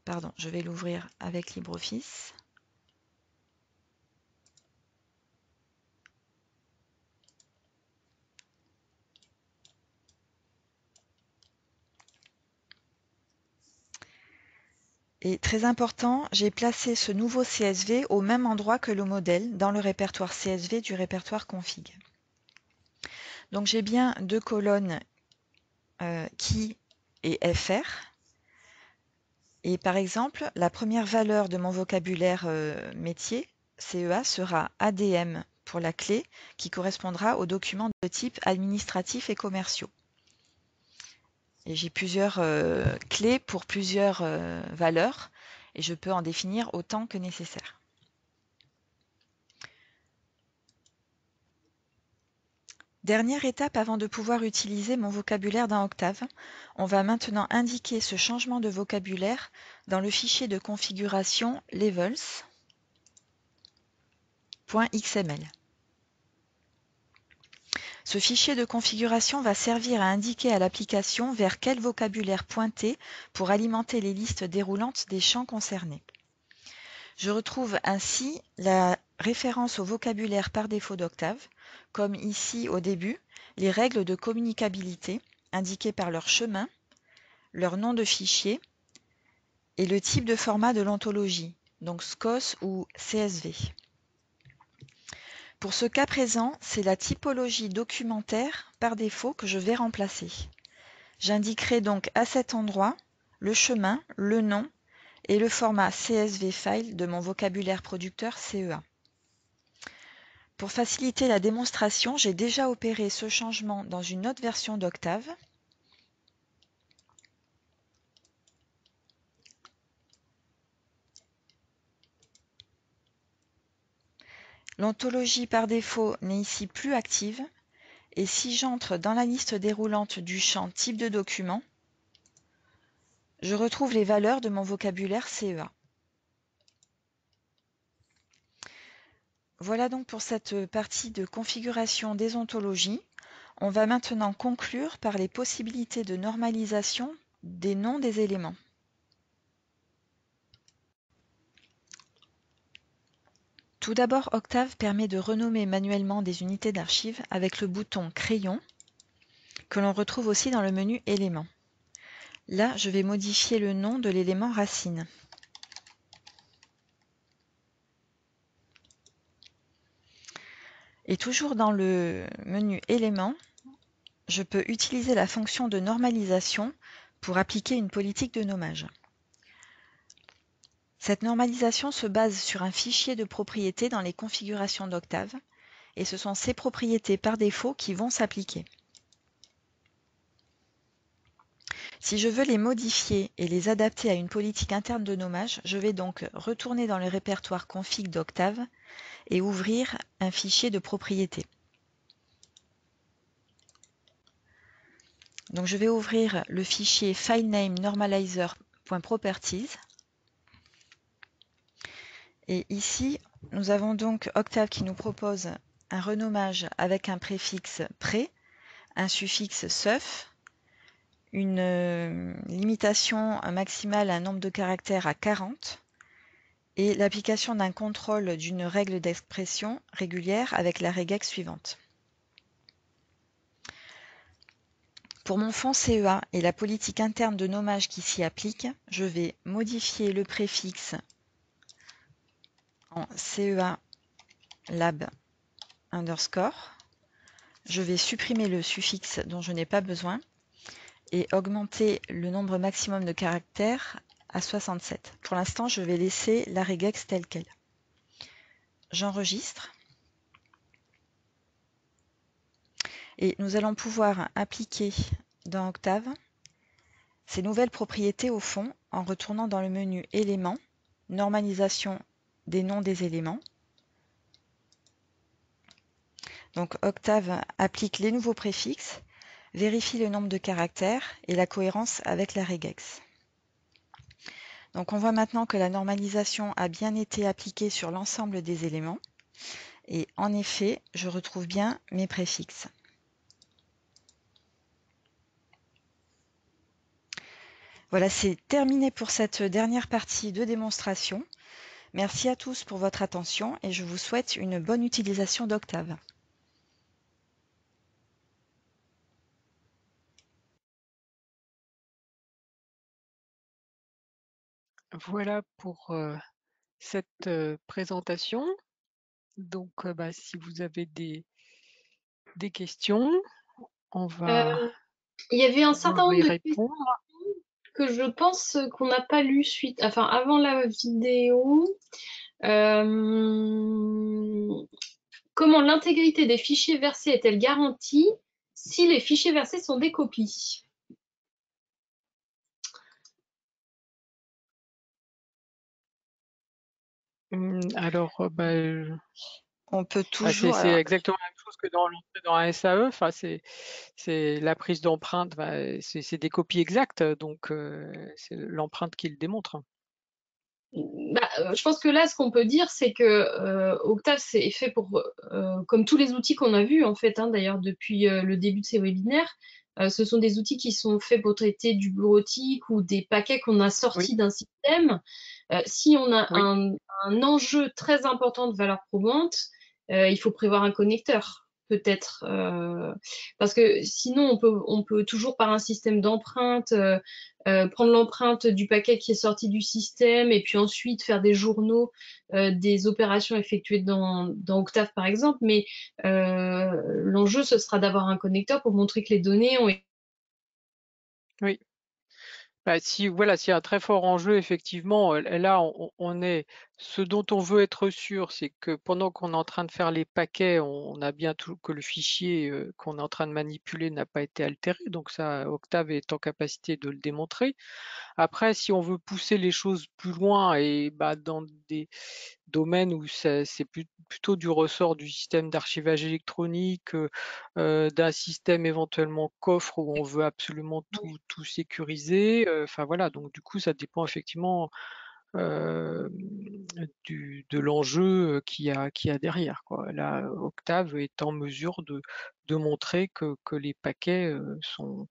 Pardon, je vais l'ouvrir avec LibreOffice. Et très important, j'ai placé ce nouveau CSV au même endroit que le modèle dans le répertoire CSV du répertoire config. Donc j'ai bien 2 colonnes qui et FR. Et par exemple, la première valeur de mon vocabulaire métier, CEA, sera ADM pour la clé qui correspondra aux documents de type administratifs et commerciaux. Et j'ai plusieurs clés pour plusieurs valeurs et je peux en définir autant que nécessaire. Dernière étape avant de pouvoir utiliser mon vocabulaire dans Octave, on va maintenant indiquer ce changement de vocabulaire dans le fichier de configuration levels.xml. Ce fichier de configuration va servir à indiquer à l'application vers quel vocabulaire pointer pour alimenter les listes déroulantes des champs concernés. Je retrouve ainsi la référence au vocabulaire par défaut d'Octave, comme ici au début, les règles de communicabilité indiquées par leur chemin, leur nom de fichier et le type de format de l'ontologie, donc SCOS ou CSV. Pour ce cas présent, c'est la typologie documentaire par défaut que je vais remplacer. J'indiquerai donc à cet endroit le chemin, le nom et le format CSV file de mon vocabulaire producteur CEA. Pour faciliter la démonstration, j'ai déjà opéré ce changement dans une autre version d'Octave. L'ontologie par défaut n'est ici plus active et si j'entre dans la liste déroulante du champ type de document, je retrouve les valeurs de mon vocabulaire CEA. Voilà donc pour cette partie de configuration des ontologies. On va maintenant conclure par les possibilités de normalisation des noms des éléments. Tout d'abord, Octave permet de renommer manuellement des unités d'archives avec le bouton Crayon, que l'on retrouve aussi dans le menu Éléments. Là, je vais modifier le nom de l'élément racine. Et toujours dans le menu Éléments, je peux utiliser la fonction de normalisation pour appliquer une politique de nommage. Cette normalisation se base sur un fichier de propriétés dans les configurations d'Octave, et ce sont ces propriétés par défaut qui vont s'appliquer. Si je veux les modifier et les adapter à une politique interne de nommage, je vais donc retourner dans le répertoire config d'Octave et ouvrir un fichier de propriété. Donc je vais ouvrir le fichier filename normalizer.properties. Et ici, nous avons donc Octave qui nous propose un renommage avec un préfixe pré, un suffixe seuf, une limitation maximale à un nombre de caractères à 40 et l'application d'un contrôle d'une règle d'expression régulière avec la regex suivante. Pour mon fond CEA et la politique interne de nommage qui s'y applique, je vais modifier le préfixe en CEA lab underscore. Je vais supprimer le suffixe dont je n'ai pas besoin et augmenter le nombre maximum de caractères à 67. Pour l'instant, je vais laisser la regex telle quelle. J'enregistre. Et nous allons pouvoir appliquer dans Octave ces nouvelles propriétés au fond en retournant dans le menu Éléments, Normalisation des noms des éléments. Donc Octave applique les nouveaux préfixes, vérifie le nombre de caractères et la cohérence avec la regex. Donc on voit maintenant que la normalisation a bien été appliquée sur l'ensemble des éléments et en effet, je retrouve bien mes préfixes. Voilà, c'est terminé pour cette dernière partie de démonstration. Merci à tous pour votre attention et je vous souhaite une bonne utilisation d'Octave. Voilà pour cette présentation. Donc, si vous avez des questions, on va Il y avait un certain pouvoir y nombre de questions répondre. que je pense qu'on n'a pas lu suite, enfin avant la vidéo. Comment l'intégrité des fichiers versés est-elle garantie si les fichiers versés sont des copies? Alors, On peut toujours... c'est exactement la même chose que dans l'entrée dans un SAE. Enfin, c'est la prise d'empreinte, c'est des copies exactes, donc c'est l'empreinte qui le démontre. Je pense que là, ce qu'on peut dire, c'est que Octave, c'est fait pour, comme tous les outils qu'on a vus, en fait, hein, d'ailleurs, depuis le début de ces webinaires, ce sont des outils qui sont faits pour traiter du bureautique ou des paquets qu'on a sortis Oui, d'un système. Si on a oui, un enjeu très important de valeur probante, il faut prévoir un connecteur, peut-être. Parce que sinon, on peut toujours, par un système d'empreinte, prendre l'empreinte du paquet qui est sorti du système et puis ensuite faire des journaux des opérations effectuées dans Octave, par exemple. Mais l'enjeu, ce sera d'avoir un connecteur pour montrer que les données ont été... oui. Si voilà, s'il y a un très fort enjeu, effectivement, là, on est ce dont on veut être sûr, c'est que pendant qu'on est en train de faire les paquets, on a bien tout que le fichier, qu'on est en train de manipuler n'a pas été altéré, donc ça, Octave est en capacité de le démontrer. Après, si on veut pousser les choses plus loin et dans des domaines où c'est plutôt du ressort du système d'archivage électronique, d'un système éventuellement coffre où on veut absolument tout sécuriser. Enfin voilà, donc du coup, ça dépend effectivement de l'enjeu qu'il y a derrière, quoi. Là, Octave est en mesure de montrer que les paquets sont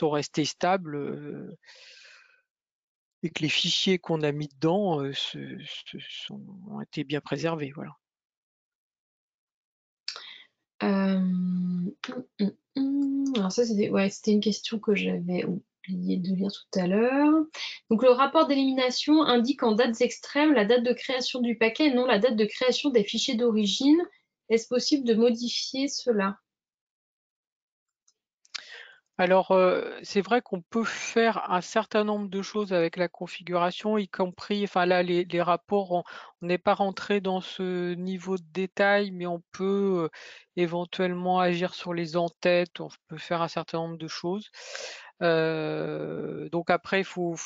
restés stables et que les fichiers qu'on a mis dedans ont été bien préservés. Voilà. Alors ça, c'était une question que j'avais oublié de lire tout à l'heure. Donc le rapport d'élimination indique en dates extrêmes la date de création du paquet et non la date de création des fichiers d'origine. Est-ce possible de modifier cela? Alors, c'est vrai qu'on peut faire un certain nombre de choses avec la configuration, y compris, enfin là, les rapports, on n'est pas rentré dans ce niveau de détail, mais on peut éventuellement agir sur les en-têtes, on peut faire un certain nombre de choses. Donc après, il faut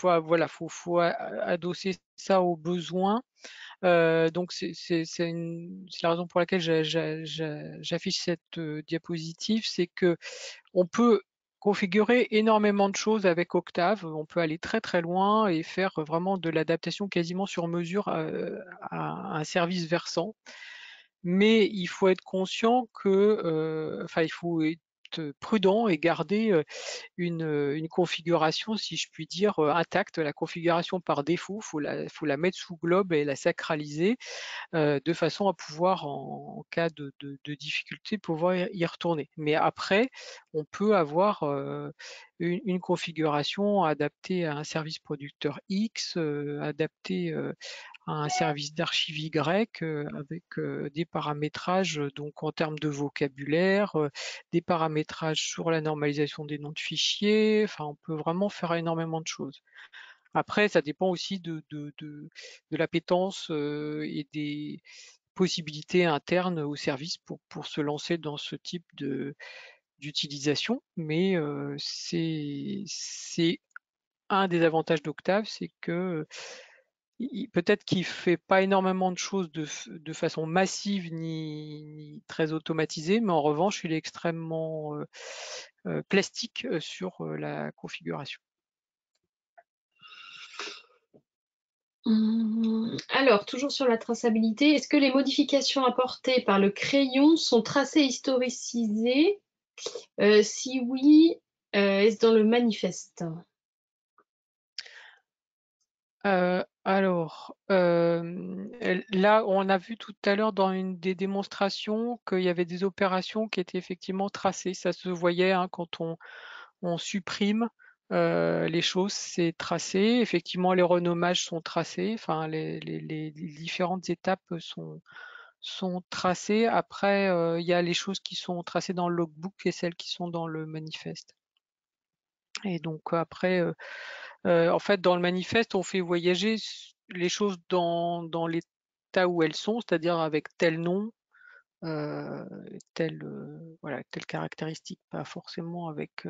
adosser ça aux besoins. Donc c'est la raison pour laquelle j'affiche cette diapositive, c'est que on peut configurer énormément de choses avec Octave. On peut aller très très loin et faire vraiment de l'adaptation quasiment sur mesure à un service versant. Mais il faut être conscient que, il faut être prudent et garder une configuration, si je puis dire, intacte. La configuration par défaut, faut la mettre sous globe et la sacraliser de façon à pouvoir, en cas de difficulté, pouvoir y retourner. Mais après, on peut avoir une configuration adaptée à un service producteur X, adaptée à un service d'archive Y, avec des paramétrages donc en termes de vocabulaire, des paramétrages sur la normalisation des noms de fichiers. Enfin, on peut vraiment faire énormément de choses. Après, ça dépend aussi de l'appétence et des possibilités internes au service pour se lancer dans ce type d'utilisation. Mais c'est un des avantages d'Octave, c'est que peut-être qu'il fait pas énormément de choses de façon massive ni très automatisée, mais en revanche, il est extrêmement plastique sur la configuration. Alors, toujours sur la traçabilité, est-ce que les modifications apportées par le crayon sont tracées et historicisées? Si oui, est-ce dans le manifeste? Alors, là, on a vu tout à l'heure dans une des démonstrations qu'il y avait des opérations qui étaient effectivement tracées. Ça se voyait hein, quand on supprime les choses, c'est tracé. Effectivement, les renommages sont tracés. Enfin, les différentes étapes sont tracées. Après, il y a les choses qui sont tracées dans le logbook et celles qui sont dans le manifeste. Et donc après, en fait, dans le manifeste, on fait voyager les choses dans l'état où elles sont, c'est-à-dire avec tel nom, telle caractéristique, pas forcément avec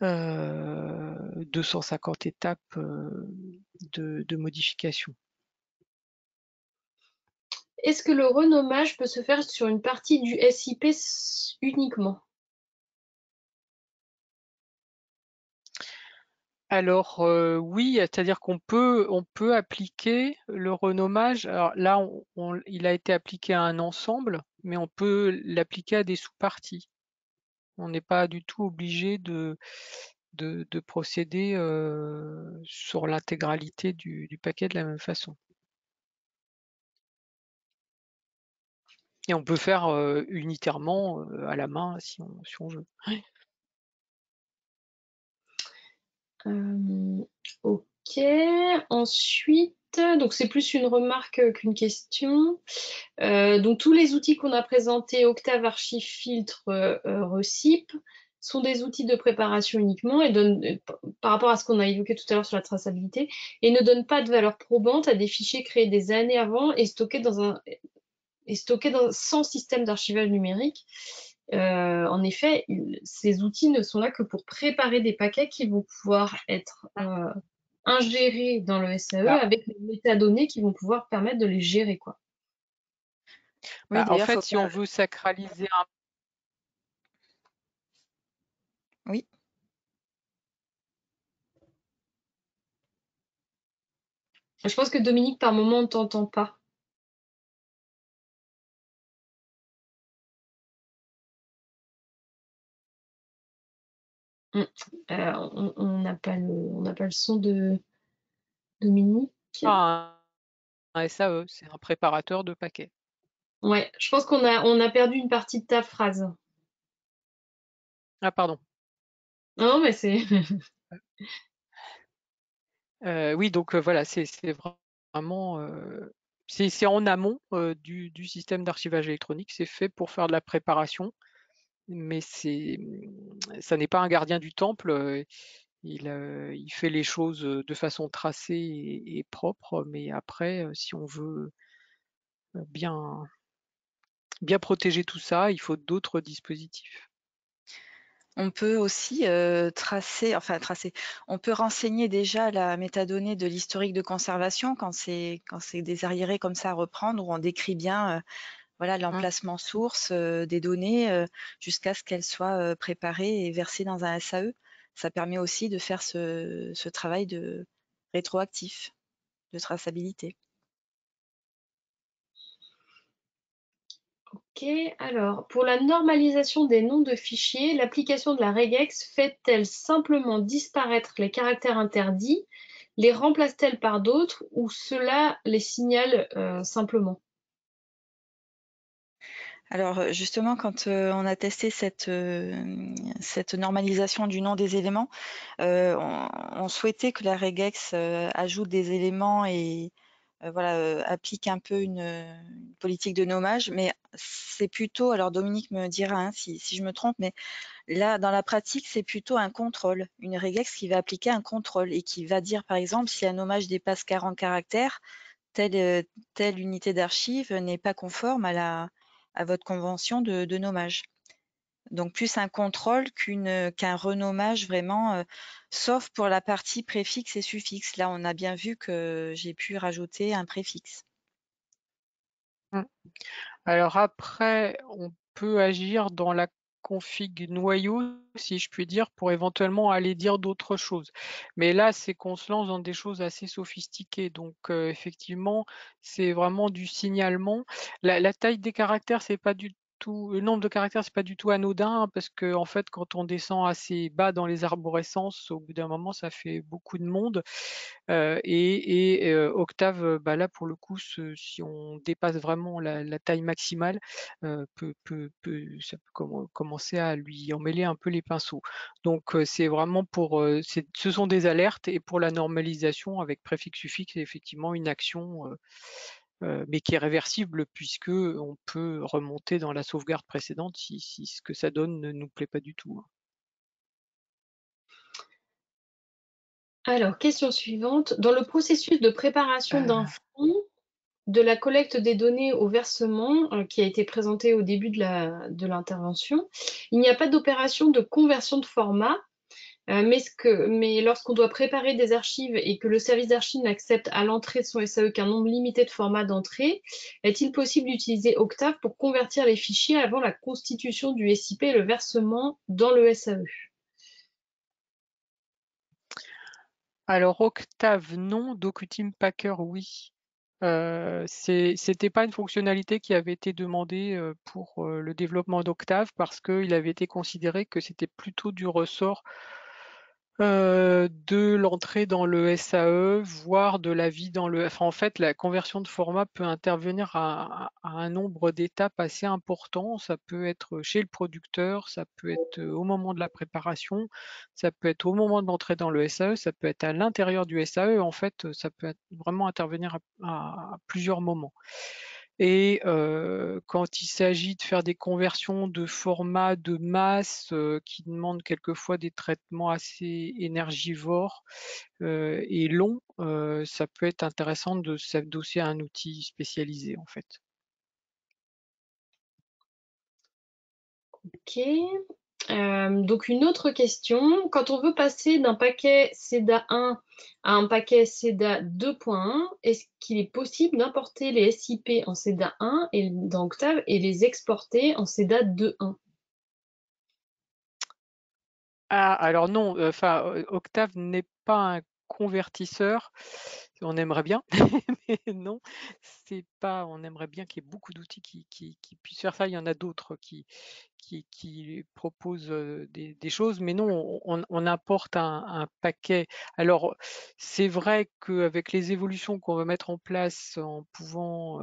250 étapes de modification. Est-ce que le renommage peut se faire sur une partie du SIP uniquement? Alors oui, c'est-à-dire qu'on peut appliquer le renommage. Alors là, il a été appliqué à un ensemble, mais on peut l'appliquer à des sous-parties. On n'est pas du tout obligé de procéder sur l'intégralité du paquet de la même façon. Et on peut faire unitairement à la main si on veut. Ok, ensuite, donc c'est plus une remarque qu'une question. Donc tous les outils qu'on a présentés, Octave, Archive, Filtre, Recip, sont des outils de préparation uniquement et donnent, par rapport à ce qu'on a évoqué tout à l'heure sur la traçabilité, et ne donnent pas de valeur probante à des fichiers créés des années avant et stockés sans système d'archivage numérique. En effet, ces outils ne sont là que pour préparer des paquets qui vont pouvoir être ingérés dans le SAE avec des métadonnées qui vont pouvoir permettre de les gérer, quoi. Oui, En d'ailleurs, fait, si on veut sacraliser un... Oui. Je pense que Dominique, par moment, on ne t'entend pas. On n'a pas le son de Dominique. un SAE, c'est un préparateur de paquets. Ouais, je pense qu'on a perdu une partie de ta phrase. Ah pardon. Non, mais c'est... Oui, donc voilà, c'est vraiment... c'est en amont du système d'archivage électronique, c'est fait pour faire de la préparation, mais ça n'est pas un gardien du temple. Il fait les choses de façon tracée et propre, mais après, si on veut bien protéger tout ça, il faut d'autres dispositifs. On peut aussi tracer, on peut renseigner déjà la métadonnée de l'historique de conservation quand c'est des arriérés comme ça à reprendre, où on décrit bien voilà, l'emplacement source des données jusqu'à ce qu'elles soient préparées et versées dans un SAE. Ça permet aussi de faire ce travail de rétroactif, de traçabilité. Ok, alors pour la normalisation des noms de fichiers, l'application de la regex fait-elle simplement disparaître les caractères interdits, les remplace-t-elle par d'autres ou cela les signale simplement? Alors justement, quand on a testé cette normalisation du nom des éléments, on souhaitait que la regex ajoute des éléments et voilà, applique un peu une politique de nommage, mais c'est plutôt, alors Dominique me dira hein, si je me trompe, mais là, dans la pratique, c'est plutôt un contrôle, une regex qui va appliquer un contrôle et qui va dire, par exemple, si un nommage dépasse 40 caractères, telle unité d'archive n'est pas conforme à votre convention de nommage. Donc plus un contrôle qu'un renommage vraiment, sauf pour la partie préfixe et suffixe. Là, on a bien vu que j'ai pu rajouter un préfixe. Alors après, on peut agir dans la config noyau, si je puis dire, pour éventuellement aller dire d'autres choses. Mais là, c'est qu'on se lance dans des choses assez sophistiquées. Donc effectivement, c'est vraiment du signalement. La taille des caractères, c'est pas du tout, le nombre de caractères, c'est pas du tout anodin, hein, parce que en fait, quand on descend assez bas dans les arborescences, au bout d'un moment, ça fait beaucoup de monde. Octave, bah là pour le coup, si on dépasse vraiment la taille maximale, ça peut commencer à lui emmêler un peu les pinceaux. Donc c'est vraiment pour, ce sont des alertes et pour la normalisation avec préfixe suffixe, c'est effectivement une action, mais qui est réversible puisque on peut remonter dans la sauvegarde précédente si ce que ça donne ne nous plaît pas du tout, hein. Alors, question suivante. Dans le processus de préparation d'un fonds, de la collecte des données au versement, qui a été présenté au début de l'intervention, il n'y a pas d'opération de conversion de format, mais lorsqu'on doit préparer des archives et que le service d'archives n'accepte à l'entrée de son SAE qu'un nombre limité de formats d'entrée, est-il possible d'utiliser Octave pour convertir les fichiers avant la constitution du SIP et le versement dans le SAE? Alors Octave non, DocuTeam Packer oui. C'était pas une fonctionnalité qui avait été demandée pour le développement d'Octave parce qu'il avait été considéré que c'était plutôt du ressort de l'entrée dans le SAE, voire de la vie dans le... Enfin, en fait, la conversion de format peut intervenir à un nombre d'étapes assez important. Ça peut être chez le producteur, ça peut être au moment de la préparation, ça peut être au moment de l'entrée dans le SAE, ça peut être à l'intérieur du SAE. En fait, ça peut vraiment intervenir à plusieurs moments. Et quand il s'agit de faire des conversions de format de masse qui demandent quelquefois des traitements assez énergivores et longs, ça peut être intéressant de s'adosser à un outil spécialisé en fait. Ok. Donc une autre question, quand on veut passer d'un paquet CEDA 1 à un paquet CEDA 2.1, est-ce qu'il est possible d'importer les SIP en CEDA 1 et dans Octave et les exporter en CEDA 2.1? Ah, alors non, Octave n'est pas un convertisseur. On aimerait bien, mais non, c'est pas. On aimerait bien qu'il y ait beaucoup d'outils qui puissent faire ça. Il y en a d'autres qui proposent des choses, mais non, on apporte un paquet. Alors, c'est vrai qu'avec les évolutions qu'on va mettre en place en pouvant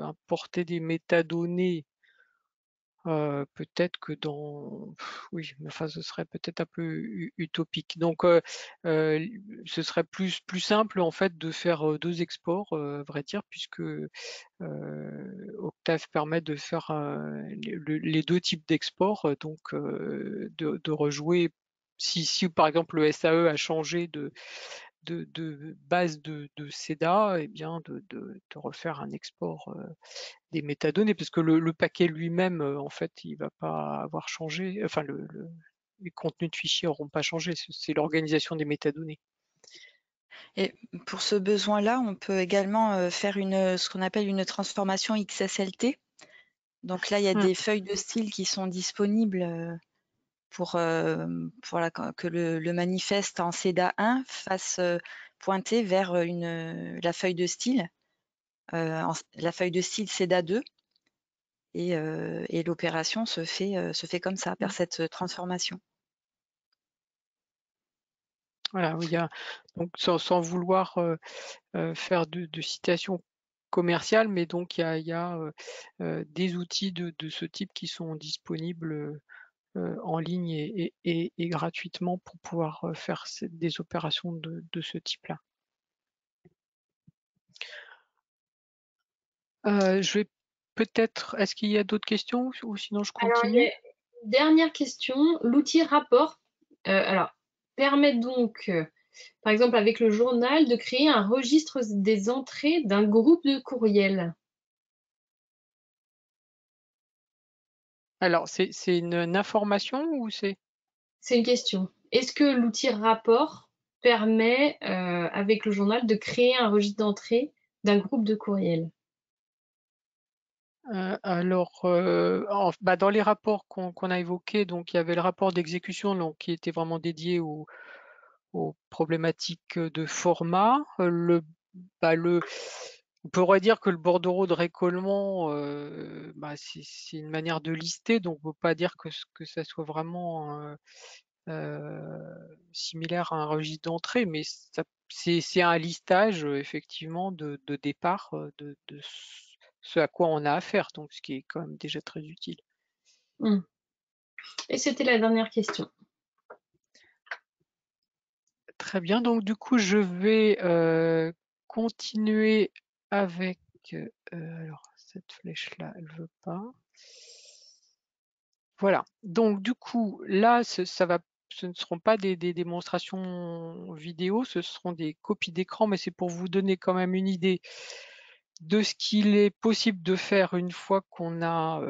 importer des métadonnées, peut-être que oui, mais enfin, ce serait peut-être un peu utopique. Donc, ce serait plus simple en fait de faire 2 exports, à vrai dire, puisque Octave permet de faire les 2 types d'exports, donc de rejouer. Si par exemple le SAE a changé de base de CEDA, eh bien de refaire un export des métadonnées, parce que le paquet lui-même, en fait, il va pas avoir changé. Enfin, les contenus de fichiers n'auront pas changé, c'est l'organisation des métadonnées. Et pour ce besoin-là, on peut également faire ce qu'on appelle une transformation XSLT. Donc là, il y a des feuilles de style qui sont disponibles pour que le manifeste en CEDA1 fasse pointer vers la feuille de style, la feuille de style CEDA2. Et l'opération se fait comme ça, par cette transformation. Voilà, oui, donc sans vouloir faire de citation commerciale, mais donc il y a des outils de ce type qui sont disponibles en ligne et gratuitement pour pouvoir faire des opérations de ce type-là. Je vais peut-être, est-ce qu'il y a d'autres questions ou sinon je Alors, il y continue? a une dernière question. L'outil rapport permet donc, par exemple avec le journal, de créer un registre des entrées d'un groupe de courriels. Alors, c'est une information ou c'est? C'est une question. Est-ce que l'outil rapport permet, avec le journal, de créer un registre d'entrée d'un groupe de courriels? Alors, dans les rapports qu'on a évoqués, donc il y avait le rapport d'exécution donc qui était vraiment dédié aux problématiques de format. On pourrait dire que le bordereau de récollement, c'est une manière de lister, donc on ne peut pas dire que ça soit vraiment similaire à un registre d'entrée, mais c'est un listage effectivement de départ de ce à quoi on a affaire, donc ce qui est quand même déjà très utile. Et c'était la dernière question. Très bien, donc du coup je vais continuer avec alors cette flèche-là, elle veut pas. Voilà, donc du coup là ce ne seront pas des démonstrations vidéo, ce seront des copies d'écran, mais c'est pour vous donner quand même une idée de ce qu'il est possible de faire une fois qu'on a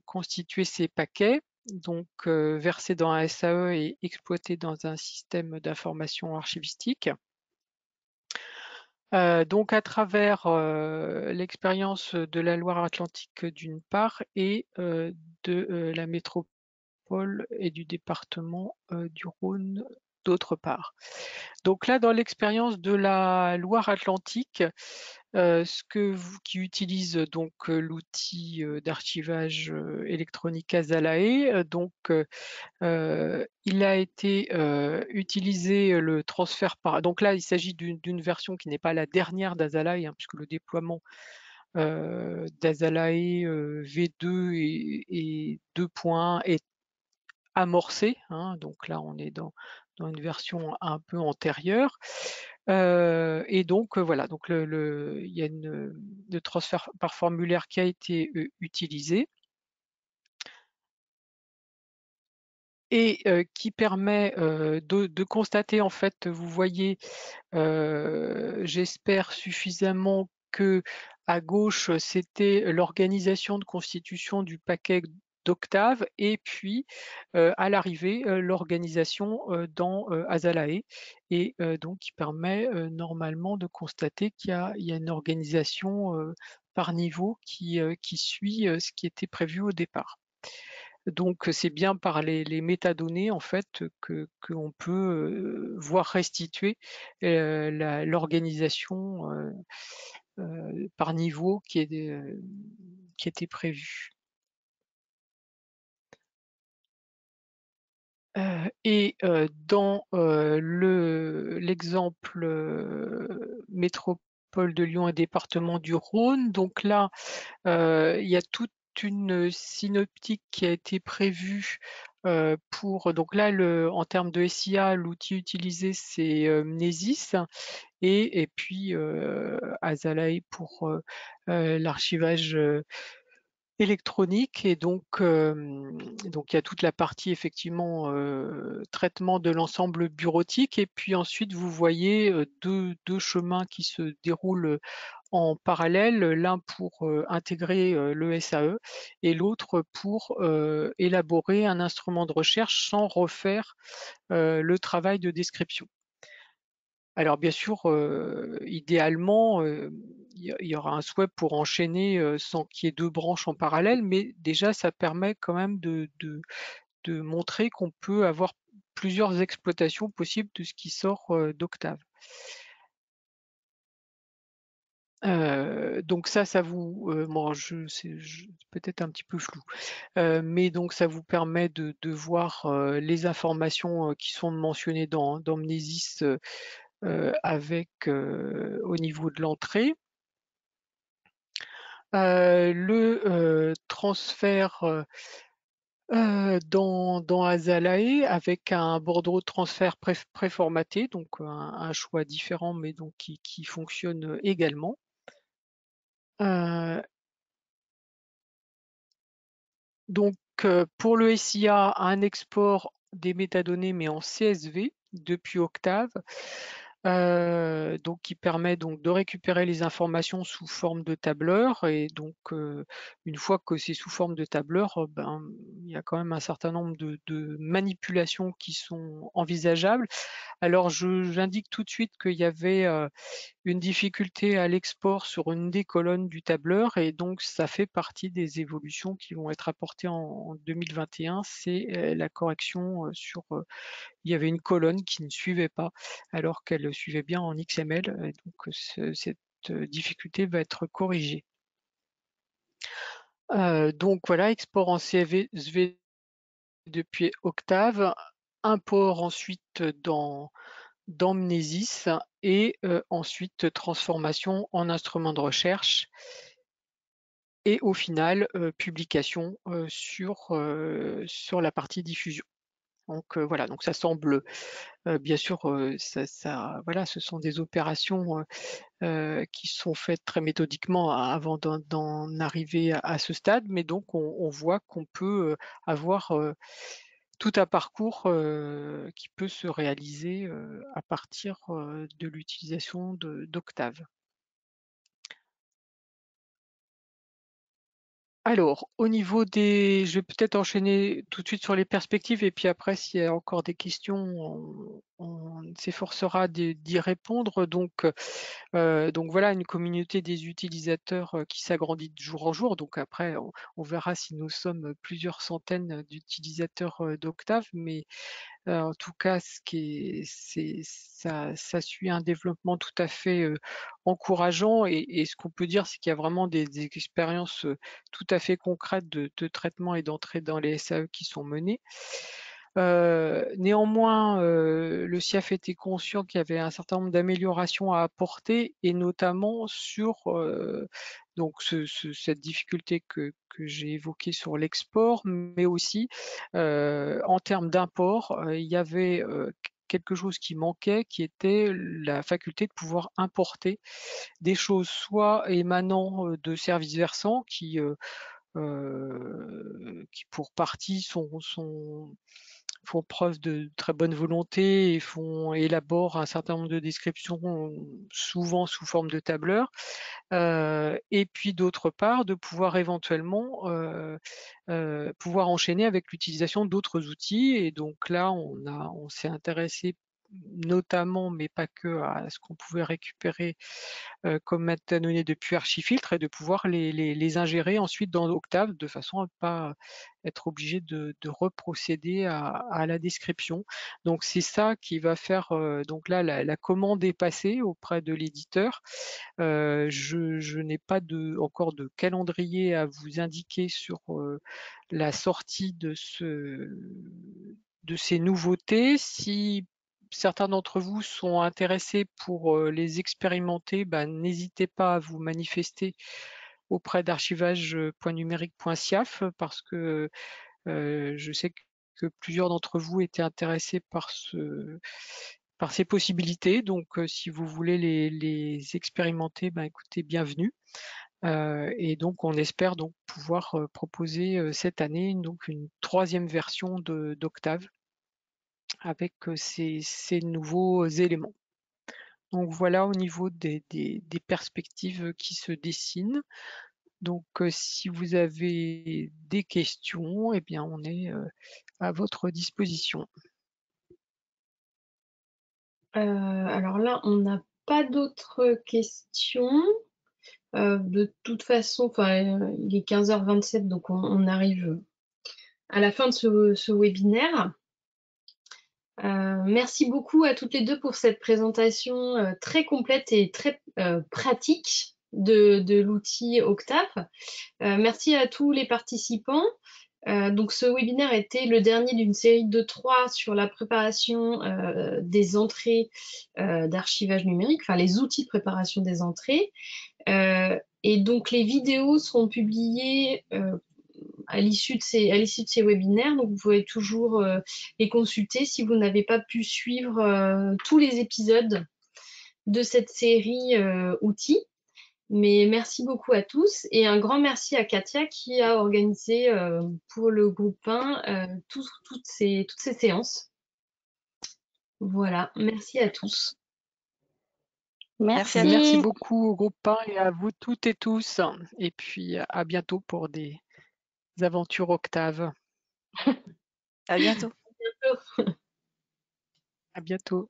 constitué ces paquets, donc versés dans un SAE et exploités dans un système d'information archivistique. Donc à travers l'expérience de la Loire-Atlantique d'une part et de la métropole et du département du Rhône d'autre part. Donc là, dans l'expérience de la Loire-Atlantique, qui utilise donc l'outil d'archivage électronique Azalae, il a été utilisé le transfert par. Donc là, il s'agit d'une version qui n'est pas la dernière d'Azalae, puisque le déploiement d'Azalae V2 et 2.1 est amorcé. Donc là, on est dans une version un peu antérieure. Et donc voilà, donc il y a le transfert par formulaire qui a été utilisé et qui permet de constater, en fait, vous voyez, j'espère suffisamment que à gauche, c'était l'organisation de constitution du paquet d'Octave et puis à l'arrivée, l'organisation dans Azalae et donc qui permet normalement de constater qu'il y a une organisation par niveau qui suit ce qui était prévu au départ. Donc c'est bien par les métadonnées en fait qu'on peut voir restituer l'organisation par niveau qui était prévue. Et dans l'exemple métropole de Lyon et département du Rhône, donc là, il y a toute une synoptique qui a été prévue pour. Donc là, en termes de SIA, l'outil utilisé, c'est Mnesis et puis Azalae pour l'archivage électronique. Et donc il y a toute la partie effectivement traitement de l'ensemble bureautique. Et puis ensuite, vous voyez deux chemins qui se déroulent en parallèle, l'un pour intégrer le SAE et l'autre pour élaborer un instrument de recherche sans refaire le travail de description. Alors bien sûr, idéalement, il y aura un souhait pour enchaîner sans qu'il y ait 2 branches en parallèle, mais déjà ça permet quand même de montrer qu'on peut avoir plusieurs exploitations possibles de ce qui sort d'Octave. Donc ça vous, bon c'est peut-être un petit peu flou, mais donc ça vous permet de voir les informations qui sont mentionnées dans Mnesis avec au niveau de l'entrée. Le transfert dans Azalae avec un bordereau de transfert préformaté, donc un choix différent, mais donc qui fonctionne également. Donc pour le SIA, un export des métadonnées, mais en CSV depuis Octave. Donc qui permet donc de récupérer les informations sous forme de tableur et donc une fois que c'est sous forme de tableur, ben, il y a quand même un certain nombre de manipulations qui sont envisageables. Alors j'indique tout de suite qu'il y avait une difficulté à l'export sur une des colonnes du tableur et donc ça fait partie des évolutions qui vont être apportées en 2021, c'est la correction sur il y avait une colonne qui ne suivait pas alors qu'elle suivait bien en XML. Et donc cette difficulté va être corrigée. Donc voilà, export en CSV depuis Octave, import ensuite dans Mnesis et ensuite transformation en instrument de recherche et au final publication sur la partie diffusion. Donc voilà, donc ça semble bien sûr, voilà, ce sont des opérations qui sont faites très méthodiquement avant d'en arriver à ce stade, mais donc on voit qu'on peut avoir tout un parcours qui peut se réaliser à partir de l'utilisation d'Octave. Alors, au niveau des, je vais peut-être enchaîner tout de suite sur les perspectives et puis après, s'il y a encore des questions, on s'efforcera d'y répondre. Donc voilà, une communauté des utilisateurs qui s'agrandit de jour en jour. Donc après, on verra si nous sommes plusieurs centaines d'utilisateurs d'Octave, mais en tout cas, ça suit un développement tout à fait encourageant et ce qu'on peut dire, c'est qu'il y a vraiment des expériences tout à fait concrètes de traitement et d'entrée dans les SAE qui sont menées. Néanmoins, le CIAF était conscient qu'il y avait un certain nombre d'améliorations à apporter et notamment sur donc cette difficulté que j'ai évoquée sur l'export, mais aussi en termes d'import, il y avait quelque chose qui manquait, qui était la faculté de pouvoir importer des choses soit émanant de services versants qui pour partie font preuve de très bonne volonté et élaborent un certain nombre de descriptions, souvent sous forme de tableur. Et puis d'autre part, de pouvoir éventuellement pouvoir enchaîner avec l'utilisation d'autres outils. Et donc là, on s'est intéressé notamment, mais pas que, à ce qu'on pouvait récupérer comme métadonnées depuis Archifiltre et de pouvoir les ingérer ensuite dans Octave de façon à ne pas être obligé de reprocéder à la description. Donc c'est ça qui va faire, donc là la commande est passée auprès de l'éditeur. Je n'ai pas encore de calendrier à vous indiquer sur la sortie de ces nouveautés. Si certains d'entre vous sont intéressés pour les expérimenter, n'hésitez pas à vous manifester auprès d'archivage.numérique.siaf parce que je sais que plusieurs d'entre vous étaient intéressés par ces possibilités. Donc si vous voulez les expérimenter, écoutez, bienvenue. Et donc on espère donc pouvoir proposer cette année donc une 3e version d'Octave avec ces nouveaux éléments. Donc voilà au niveau des perspectives qui se dessinent. Donc si vous avez des questions, eh bien on est à votre disposition. Alors là, on n'a pas d'autres questions. De toute façon, il est 15h27, donc on arrive à la fin de ce webinaire. Merci beaucoup à toutes les deux pour cette présentation très complète et très pratique de l'outil Octave. Merci à tous les participants. Donc ce webinaire était le dernier d'une série de 3 sur la préparation des entrées d'archivage numérique, enfin les outils de préparation des entrées. Et donc les vidéos seront publiées à l'issue de ces webinaires, donc vous pouvez toujours les consulter si vous n'avez pas pu suivre tous les épisodes de cette série outils. Mais merci beaucoup à tous et un grand merci à Katia qui a organisé pour le groupe 1 toutes ces séances. Voilà, merci à tous. Merci. Merci beaucoup au groupe 1 et à vous toutes et tous. Et puis à bientôt pour des aventures Octave. À bientôt. À bientôt. À bientôt.